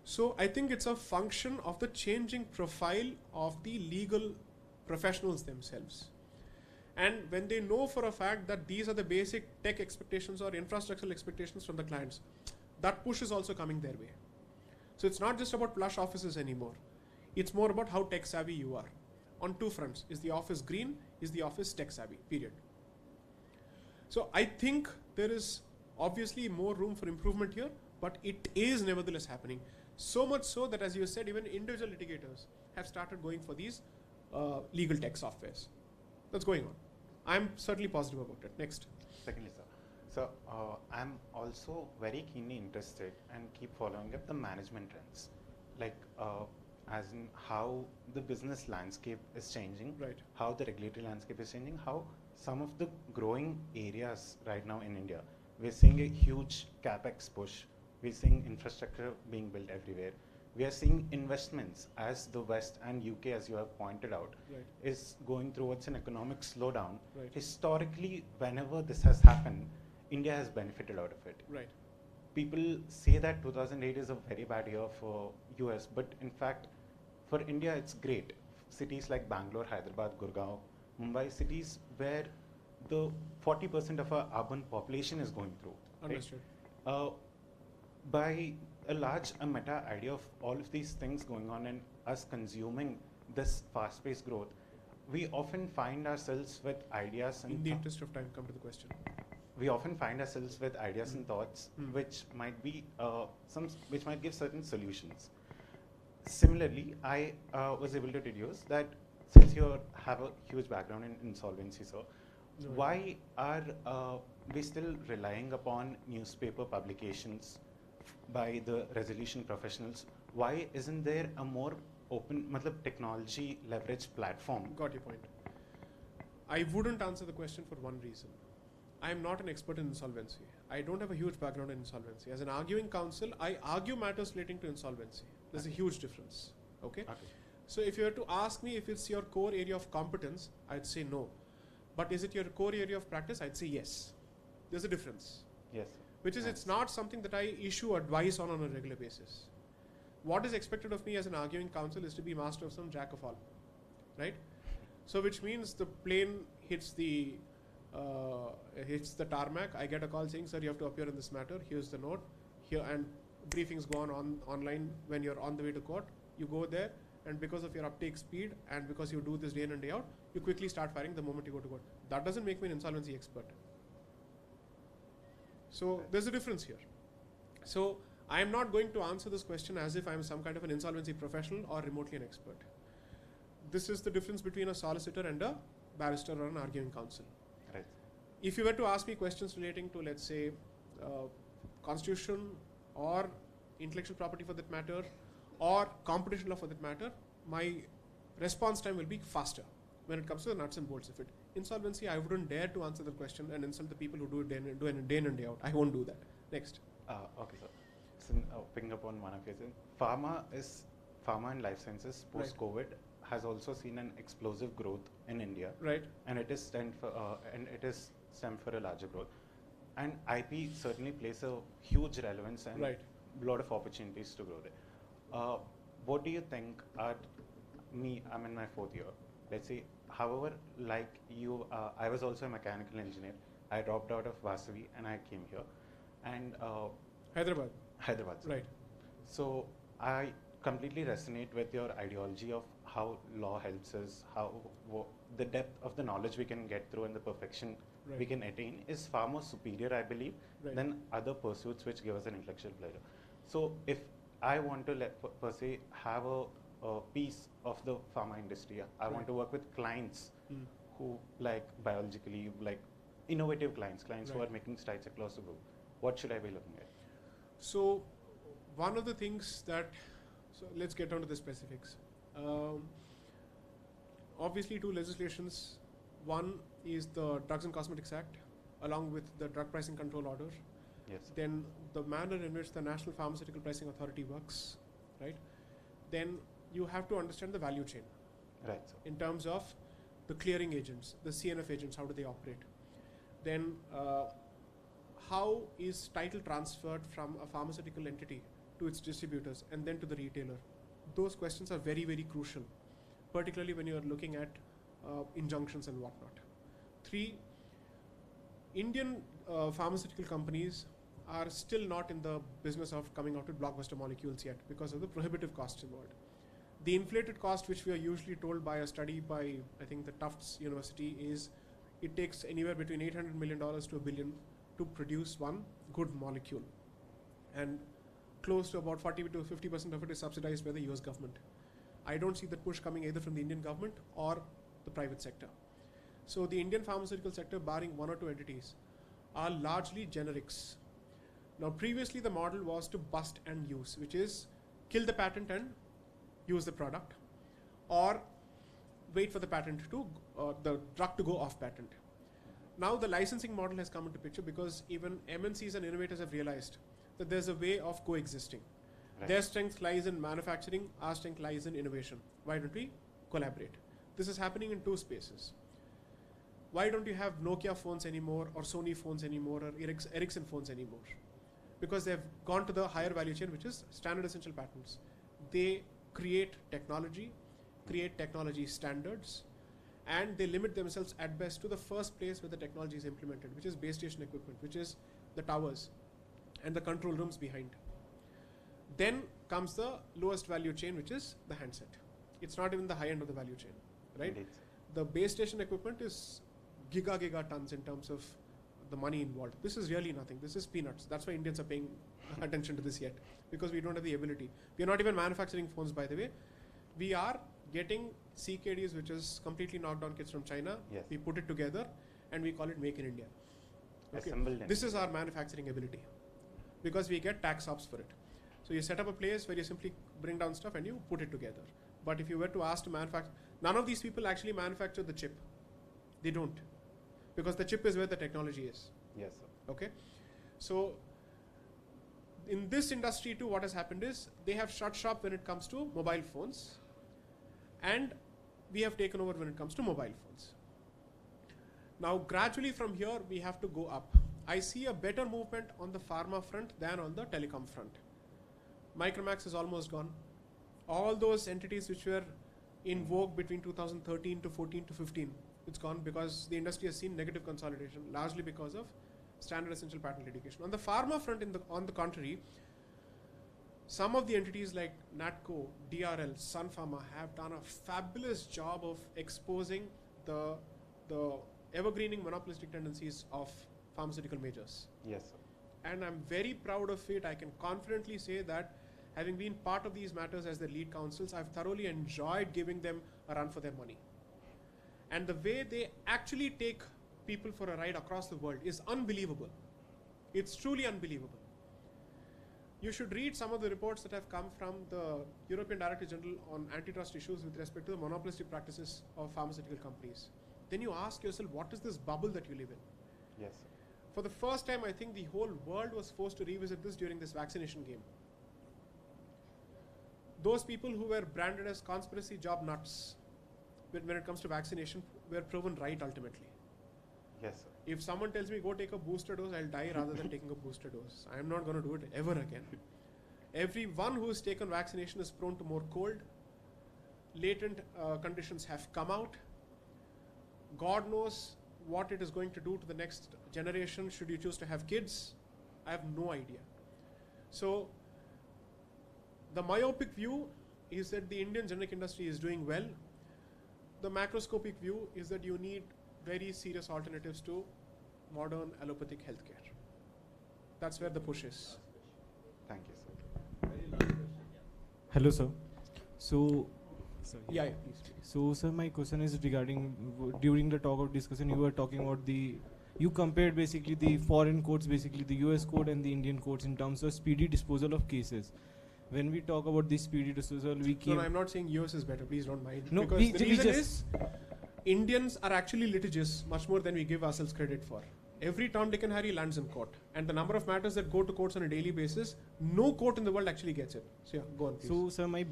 So I think it's a function of the changing profile of the legal professionals themselves. And when they know for a fact that these are the basic tech expectations or infrastructural expectations from the clients, that push is also coming their way. So it's not just about plush offices anymore. It's more about how tech savvy you are. On two fronts. Is the office green? Is the office tech savvy? Period. So I think there is obviously more room for improvement here, but it is nevertheless happening. So much so that, as you said, even individual litigators have started going for these legal tech softwares. That's going on. I'm certainly positive about it. Next. Secondly, sir. So I'm also very keenly interested and keep following up the management trends, like as in how the business landscape is changing, right? How the regulatory landscape is changing, how some of the growing areas right now in India, we're seeing a huge capex push. We're seeing infrastructure being built everywhere. We are seeing investments as the West and UK, as you have pointed out, right, is going towards an economic slowdown. Right. Historically, whenever this has happened, India has benefited out of it. Right. People say that 2008 is a very bad year for US, but in fact, for India, it's great. Cities like Bangalore, Hyderabad, Gurgaon, Mumbai, cities where the 40% of our urban population is going through. Understood. Right? By a large meta idea of all of these things going on and us consuming this fast-paced growth, we often find ourselves with ideas and in the interest of time, come to the question. We often find ourselves with ideas and thoughts which might be which might give certain solutions. Similarly, I was able to deduce that since you have a huge background in insolvency, sir, why are we still relying upon newspaper publications by the resolution professionals? Why isn't there a more open, technology leverage platform? Got your point. I wouldn't answer the question for one reason. I am not an expert in insolvency. I don't have a huge background in insolvency. As an arguing counsel, I argue matters relating to insolvency. There's a huge difference. Okay? So if you were to ask me if it's your core area of competence, I'd say no. But is it your core area of practice? I'd say yes. There's a difference. Yes. Which is, it's not something that I issue advice on a regular basis. What is expected of me as an arguing counsel is to be master of some, jack of all, right? So which means the plane hits the tarmac. I get a call saying, sir, you have to appear in this matter. Here's the note. Here, and briefings go on online when you're on the way to court. You go there, and because of your uptake speed and because you do this day in and day out, you quickly start firing the moment you go to court. That doesn't make me an insolvency expert. So there's a difference here. So I am not going to answer this question as if I am some kind of an insolvency professional or remotely an expert. This is the difference between a solicitor and a barrister or an arguing counsel. Right. If you were to ask me questions relating to, let's say, constitution or intellectual property for that matter, or competition law for that matter, my response time will be faster when it comes to the nuts and bolts of it. Insolvency, I wouldn't dare to answer the question and insult the people who do it day in and day out. I won't do that. Next. Okay, sir. So, picking up on one of your things, pharma and life sciences post-COVID has also seen an explosive growth in India. Right. And it is stemmed for a larger growth. And IP certainly plays a huge relevance and a lot of opportunities to grow there. What do you think I'm in my 4th year. Let's say, however, like you, I was also a mechanical engineer. I dropped out of Vasavi and I came here. And Hyderabad. Right. So I completely resonate with your ideology of how law helps us, how the depth of the knowledge we can get through and the perfection we can attain is far more superior, I believe, than other pursuits which give us an intellectual pleasure. So if I want to per se have a piece of the pharma industry, I want to work with clients who like biologically, like innovative clients who are making strides across the globe. What should I be looking at? So one of the things that, so let's get down to the specifics. Obviously two legislations. One is the Drugs and Cosmetics Act along with the Drug Pricing Control Order. Yes. Then the manner in which the National Pharmaceutical Pricing Authority works, right? Then you have to understand the value chain. Right. In terms of the clearing agents, the CNF agents, how do they operate? Then how is title transferred from a pharmaceutical entity to its distributors and then to the retailer? Those questions are very, very crucial, particularly when you are looking at injunctions and whatnot. 3, Indian pharmaceutical companies are still not in the business of coming out with blockbuster molecules yet because of the prohibitive costs involved. The inflated cost, which we are usually told by a study by, I think, the Tufts University, is it takes anywhere between $800 million to $1 billion to produce one good molecule. And close to about 40 to 50% of it is subsidized by the US government. I don't see that push coming either from the Indian government or the private sector. So the Indian pharmaceutical sector, barring 1 or 2 entities, are largely generics. Now previously the model was to bust and use, which is kill the patent and use the product, or wait for the patent to, the drug to go off patent. Now the licensing model has come into picture because even MNCs and innovators have realized that there's a way of coexisting. Right. Their strength lies in manufacturing, our strength lies in innovation. Why don't we collaborate? This is happening in 2 spaces. Why don't you have Nokia phones anymore, or Sony phones anymore, or Ericsson phones anymore? Because they've gone to the higher value chain, which is standard essential patents. They create technology standards, and they limit themselves at best to the first place where the technology is implemented, which is base station equipment, which is the towers and the control rooms behind. Then comes the lowest value chain, which is the handset. It's not even the high end of the value chain, right? Indeed. The base station equipment is gigatons in terms of the money involved. This is really nothing. This is peanuts. That's why Indians are paying attention to this yet, because we don't have the ability. We are not even manufacturing phones, by the way. We are getting CKDs, which is completely knocked down kits from China. Yes. We put it together and we call it Make in India. Okay. Assembled. This is our manufacturing ability, because we get tax ops for it. So you set up a place where you simply bring down stuff and you put it together. But if you were to ask to manufacture, none of these people actually manufacture the chip. They don't, because the chip is where the technology is. Yes, sir. Okay. So in this industry too, what has happened is they have shut shop when it comes to mobile phones, and we have taken over when it comes to mobile phones. Now gradually from here we have to go up. I see a better movement on the pharma front than on the telecom front. Micromax is almost gone. All those entities which were in vogue between 2013 to 14 to 15, it's gone because the industry has seen negative consolidation, largely because of standard essential patent litigation. On the pharma front, on the contrary, some of the entities like Natco, DRL, Sun Pharma have done a fabulous job of exposing the evergreening monopolistic tendencies of pharmaceutical majors. Yes, sir. And I'm very proud of it. I can confidently say that, having been part of these matters as their lead counsels, I've thoroughly enjoyed giving them a run for their money. And the way they actually take people for a ride across the world is unbelievable. It's truly unbelievable. You should read some of the reports that have come from the European Director General on antitrust issues with respect to the monopolistic practices of pharmaceutical companies. Then you ask yourself, what is this bubble that you live in? Yes. For the first time, I think the whole world was forced to revisit this during this vaccination game. Those people who were branded as conspiracy job nuts when it comes to vaccination were proven right ultimately. Yes, sir. If someone tells me go take a booster dose, I'll die rather than taking a booster dose. I am not going to do it ever again. Everyone who has taken vaccination is prone to more cold. Latent conditions have come out. God knows what it is going to do to the next generation should you choose to have kids. I have no idea. So the myopic view is that the Indian generic industry is doing well. The macroscopic view is that you need very serious alternatives to modern allopathic healthcare. That's where the push is. Thank you, sir. Hello, sir. So, Yeah, please. so sir, my question is regarding during the talk of discussion, you were talking about you compared basically the foreign courts, basically the US court and the Indian courts in terms of speedy disposal of cases. When we talk about this speedy disposal, we keep. No, I'm not saying US is better. Please don't mind. No, because the reason is Indians are actually litigious much more than we give ourselves credit for. Every Tom, Dick and Harry lands in court. And the number of matters that go to courts on a daily basis, no court in the world actually gets it. So yeah, go on please. So sir, my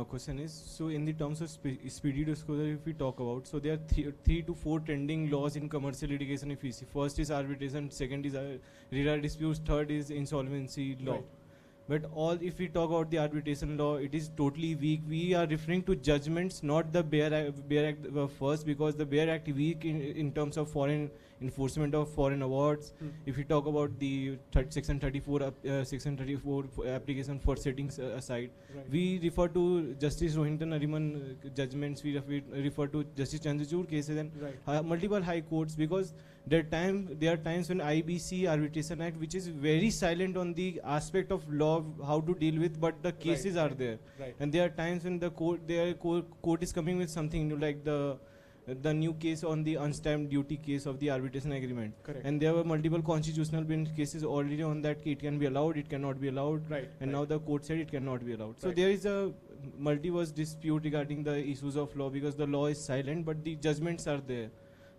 question is, so in the terms of speedy disclosure, if we talk about, so there are three to four trending laws in commercial litigation if we see. First is arbitration, second is RERA disputes, third is insolvency law. Right. But if we talk about the arbitration law, it is totally weak. We are referring to judgments, not the Bear Act first, because the Bear Act weak in terms of foreign enforcement of foreign awards. If we talk about the section 34 application for settings aside, Right. we refer to Justice Rohinton Nariman judgments. We refer to Justice Chandrachud cases and Right. multiple high courts, because there are times when IBC Arbitration Act, which is very silent on the aspect of law, how to deal with, but the cases are there. Right. And there are times when the court is coming with something new, like the new case on the unstamped duty case of the arbitration agreement. Correct. And there were multiple constitutional bench cases already on that. It can be allowed, it cannot be allowed. Right. And right. now the court said it cannot be allowed. So Right. there is a multiverse dispute regarding the issues of law, because the law is silent, but the judgments are there.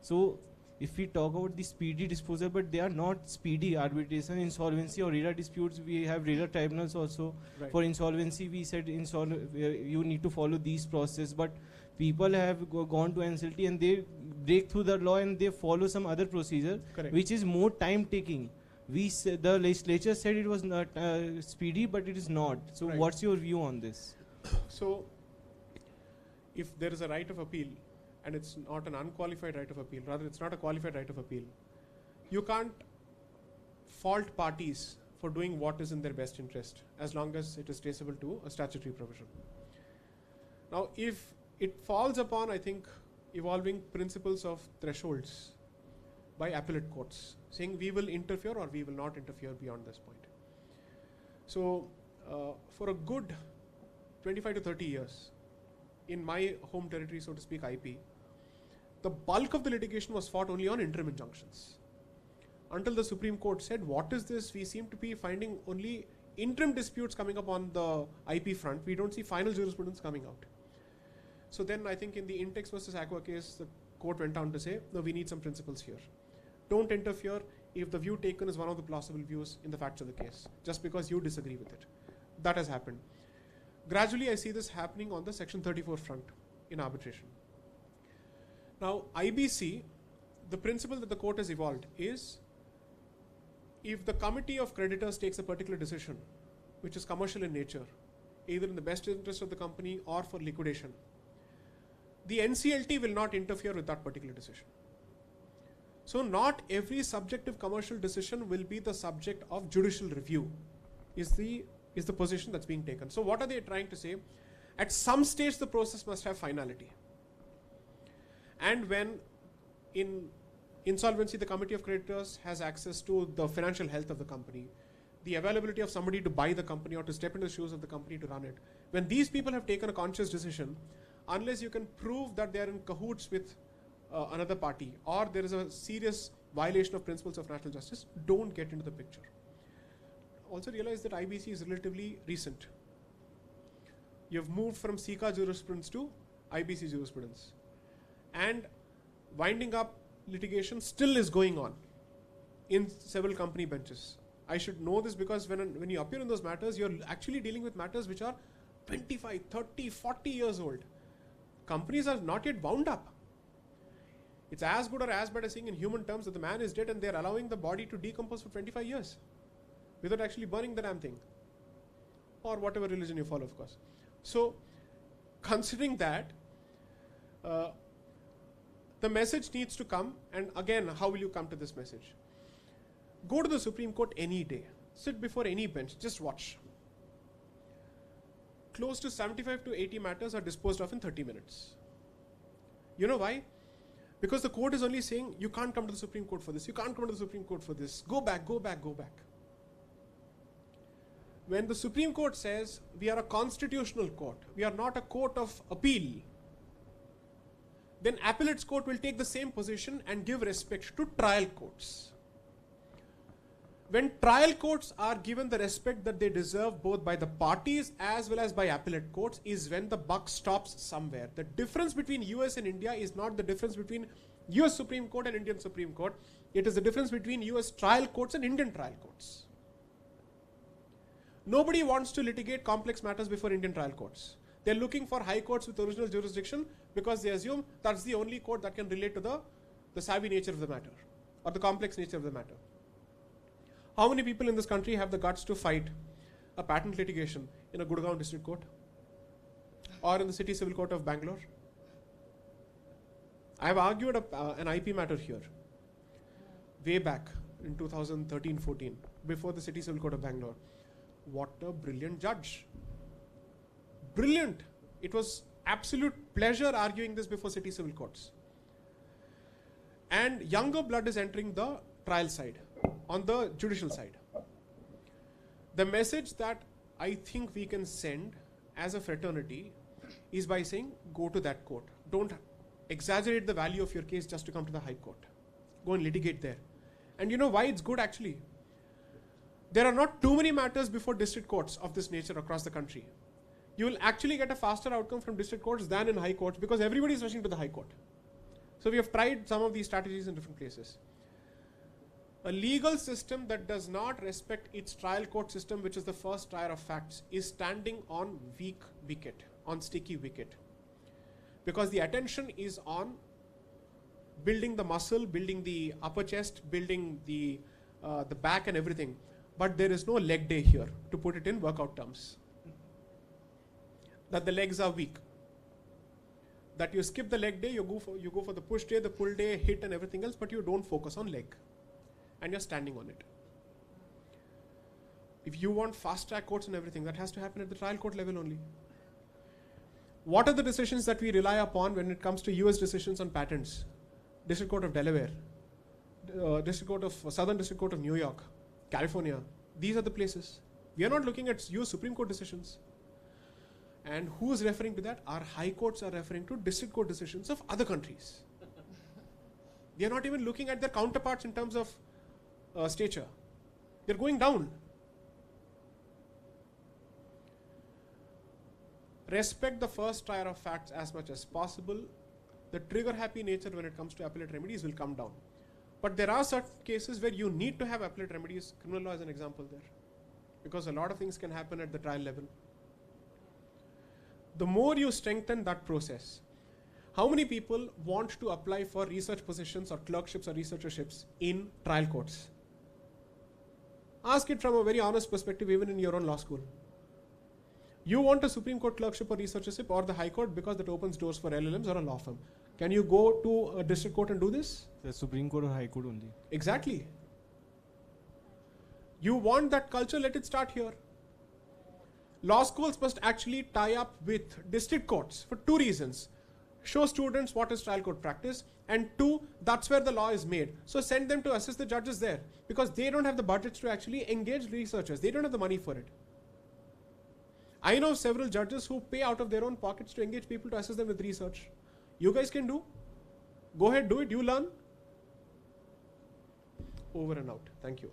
So if we talk about the speedy disposal, but they are not speedy. Arbitration, insolvency or RERA disputes, we have RERA tribunals also. Right. For insolvency, we said you need to follow these process, but people have gone to NCLT and they break through the law and they follow some other procedure, Correct. which is more time taking. The legislature said it was not speedy, but it is not. So Right. what's your view on this? So, if there is a right of appeal, and it's not an unqualified right of appeal, rather it's not a qualified right of appeal, you can't fault parties for doing what is in their best interest, as long as it is traceable to a statutory provision. Now, if it falls upon, I think, evolving principles of thresholds by appellate courts, saying we will interfere or we will not interfere beyond this point. So, for a good 25 to 30 years, in my home territory, so to speak, IP, the bulk of the litigation was fought only on interim injunctions. Until the Supreme Court said, what is this? We seem to be finding only interim disputes coming up on the IP front. We don't see final jurisprudence coming out. So then I think in the Intex versus Aqua case, the court went on to say, no, we need some principles here. Don't interfere if the view taken is one of the plausible views in the facts of the case, just because you disagree with it. That has happened. Gradually, I see this happening on the Section 34 front in arbitration. Now, IBC, the principle that the court has evolved is, if the committee of creditors takes a particular decision, which is commercial in nature, either in the best interest of the company or for liquidation, the NCLT will not interfere with that particular decision. So not every subjective commercial decision will be the subject of judicial review, is the position that's being taken. So what are they trying to say? At some stage the process must have finality. And when in insolvency the committee of creditors has access to the financial health of the company, the availability of somebody to buy the company or to step into the shoes of the company to run it, when these people have taken a conscious decision, unless you can prove that they are in cahoots with another party or there is a serious violation of principles of natural justice, don't get into the picture. Also realize that IBC is relatively recent. You've moved from SICA jurisprudence to IBC jurisprudence. And winding up litigation still is going on in several company benches. I should know this because when you appear in those matters, you're actually dealing with matters which are 25, 30, 40 years old. Companies are not yet wound up. It's as good or as bad as saying in human terms that the man is dead and they're allowing the body to decompose for 25 years without actually burning the damn thing. Or whatever religion you follow, of course. So, considering that, the message needs to come, and again, how will you come to this message? Go to the Supreme Court any day. Sit before any bench, just watch. Close to 75 to 80 matters are disposed of in 30 minutes. You know why? Because the court is only saying, you can't come to the Supreme Court for this, you can't come to the Supreme Court for this, go back, go back, go back. When the Supreme Court says, we are a constitutional court, we are not a court of appeal, then appellate's court will take the same position and give respect to trial courts. When trial courts are given the respect that they deserve both by the parties as well as by appellate courts is when the buck stops somewhere. The difference between US and India is not the difference between US Supreme Court and Indian Supreme Court. It is the difference between US trial courts and Indian trial courts. Nobody wants to litigate complex matters before Indian trial courts. They're looking for high courts with original jurisdiction because they assume that's the only court that can relate to the savvy nature of the matter or the complex nature of the matter. How many people in this country have the guts to fight a patent litigation in a Gurgaon district court or in the city civil court of Bangalore? I have argued an IP matter here way back in 2013-14 before the city civil court of Bangalore. What a brilliant judge. Brilliant. It was absolute pleasure arguing this before city civil courts. And younger blood is entering the trial side, on the judicial side. The message that I think we can send as a fraternity is by saying, go to that court. Don't exaggerate the value of your case just to come to the high court. Go and litigate there. And you know why it's good actually? There are not too many matters before district courts of this nature across the country. You will actually get a faster outcome from district courts than in high courts because everybody is rushing to the high court. So we have tried some of these strategies in different places. A legal system that does not respect its trial court system, which is the first trier of facts, is standing on weak wicket, on sticky wicket. Because the attention is on building the muscle, building the upper chest, building the back and everything. But there is no leg day here, to put it in workout terms. That the legs are weak. That you skip the leg day, you go for the push day, the pull day, hit and everything else, but you don't focus on leg. And you're standing on it. If you want fast track courts and everything, that has to happen at the trial court level only. What are the decisions that we rely upon when it comes to US decisions on patents? District Court of Delaware, Southern District Court of New York, California. These are the places. We are not looking at US Supreme Court decisions. And who is referring to that? Our high courts are referring to district court decisions of other countries. They are not even looking at their counterparts in terms of stature. They're going down. Respect the first trier of facts as much as possible. The trigger-happy nature when it comes to appellate remedies will come down. But there are certain cases where you need to have appellate remedies. Criminal law is an example there. Because a lot of things can happen at the trial level. The more you strengthen that process, how many people want to apply for research positions or clerkships or researcherships in trial courts? Ask it from a very honest perspective, even in your own law school. You want a Supreme Court clerkship or researchership or the High Court because that opens doors for LLMs or a law firm. Can you go to a district court and do this? The Supreme Court or High Court only. Exactly. You want that culture, let it start here. Law schools must actually tie up with district courts for two reasons. Show students what is trial court practice, and two, that's where the law is made. So send them to assist the judges there because they don't have the budgets to actually engage researchers. They don't have the money for it. I know several judges who pay out of their own pockets to engage people to assist them with research. You guys can do. Go ahead, do it. You learn. Over and out. Thank you.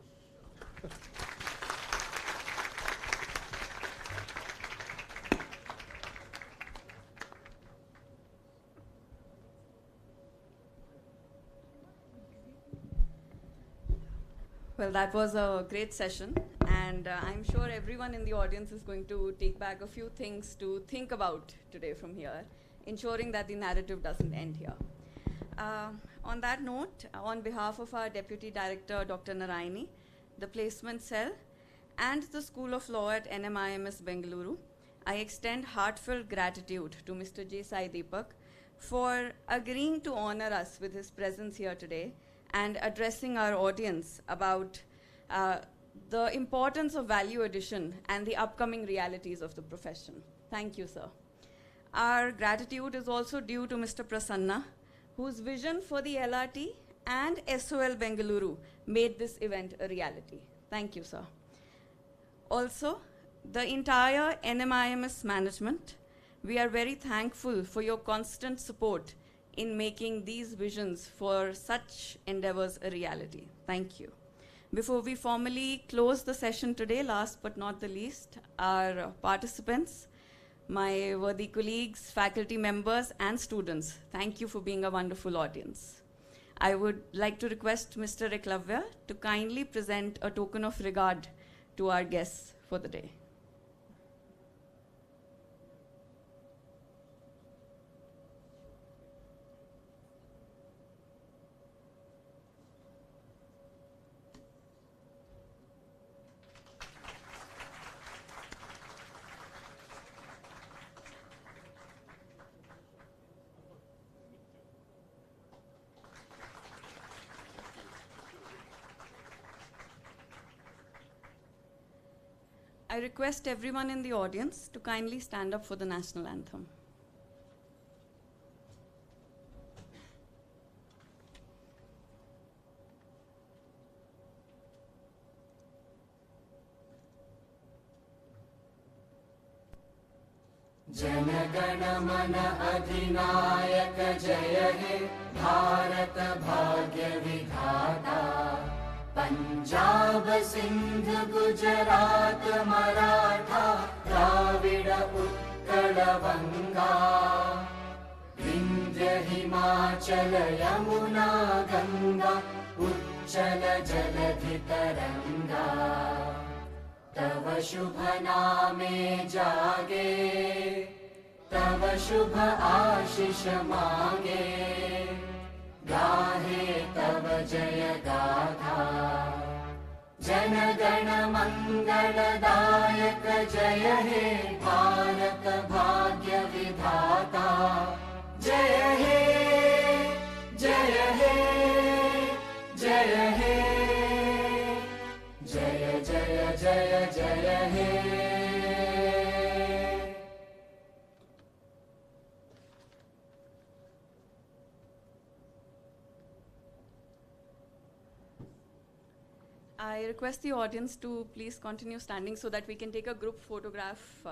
Well, that was a great session, and I'm sure everyone in the audience is going to take back a few things to think about today from here, ensuring that the narrative doesn't end here. On that note, on behalf of our Deputy Director, Dr. Narayani, the Placement Cell, and the School of Law at NMIMS Bengaluru, I extend heartfelt gratitude to Mr. J. Sai Deepak for agreeing to honor us with his presence here today and addressing our audience about the importance of value addition and the upcoming realities of the profession. Thank you, sir. Our gratitude is also due to Mr. Prasanna whose vision for the LRT and SOL Bengaluru made this event a reality. Thank you, sir. Also, the entire NMIMS management, we are very thankful for your constant support in making these visions for such endeavors a reality. Thank you. Before we formally close the session today, last but not the least, our participants, my worthy colleagues, faculty members, and students, thank you for being a wonderful audience. I would like to request Mr. Eklavya to kindly present a token of regard to our guests for the day. I request everyone in the audience to kindly stand up for the national anthem. जनगण मन अधिनायक जय हे भारत भाग्य विधाता पंजाब सिंध गुजरात मराठा द्राविड उत्कल बंगा विंध्य हिमाचल यमुना गंगा उच्चल जलधि तरंगा तव शुभ नामे जागे तव शुभ आशीष मांगे गाहे तव जय गाथा जन गण मंगलदायक जय हे भारत भाग्य विधाता जय हे जय हे जय हे जय जय जय जय हे I request the audience to please continue standing so that we can take a group photograph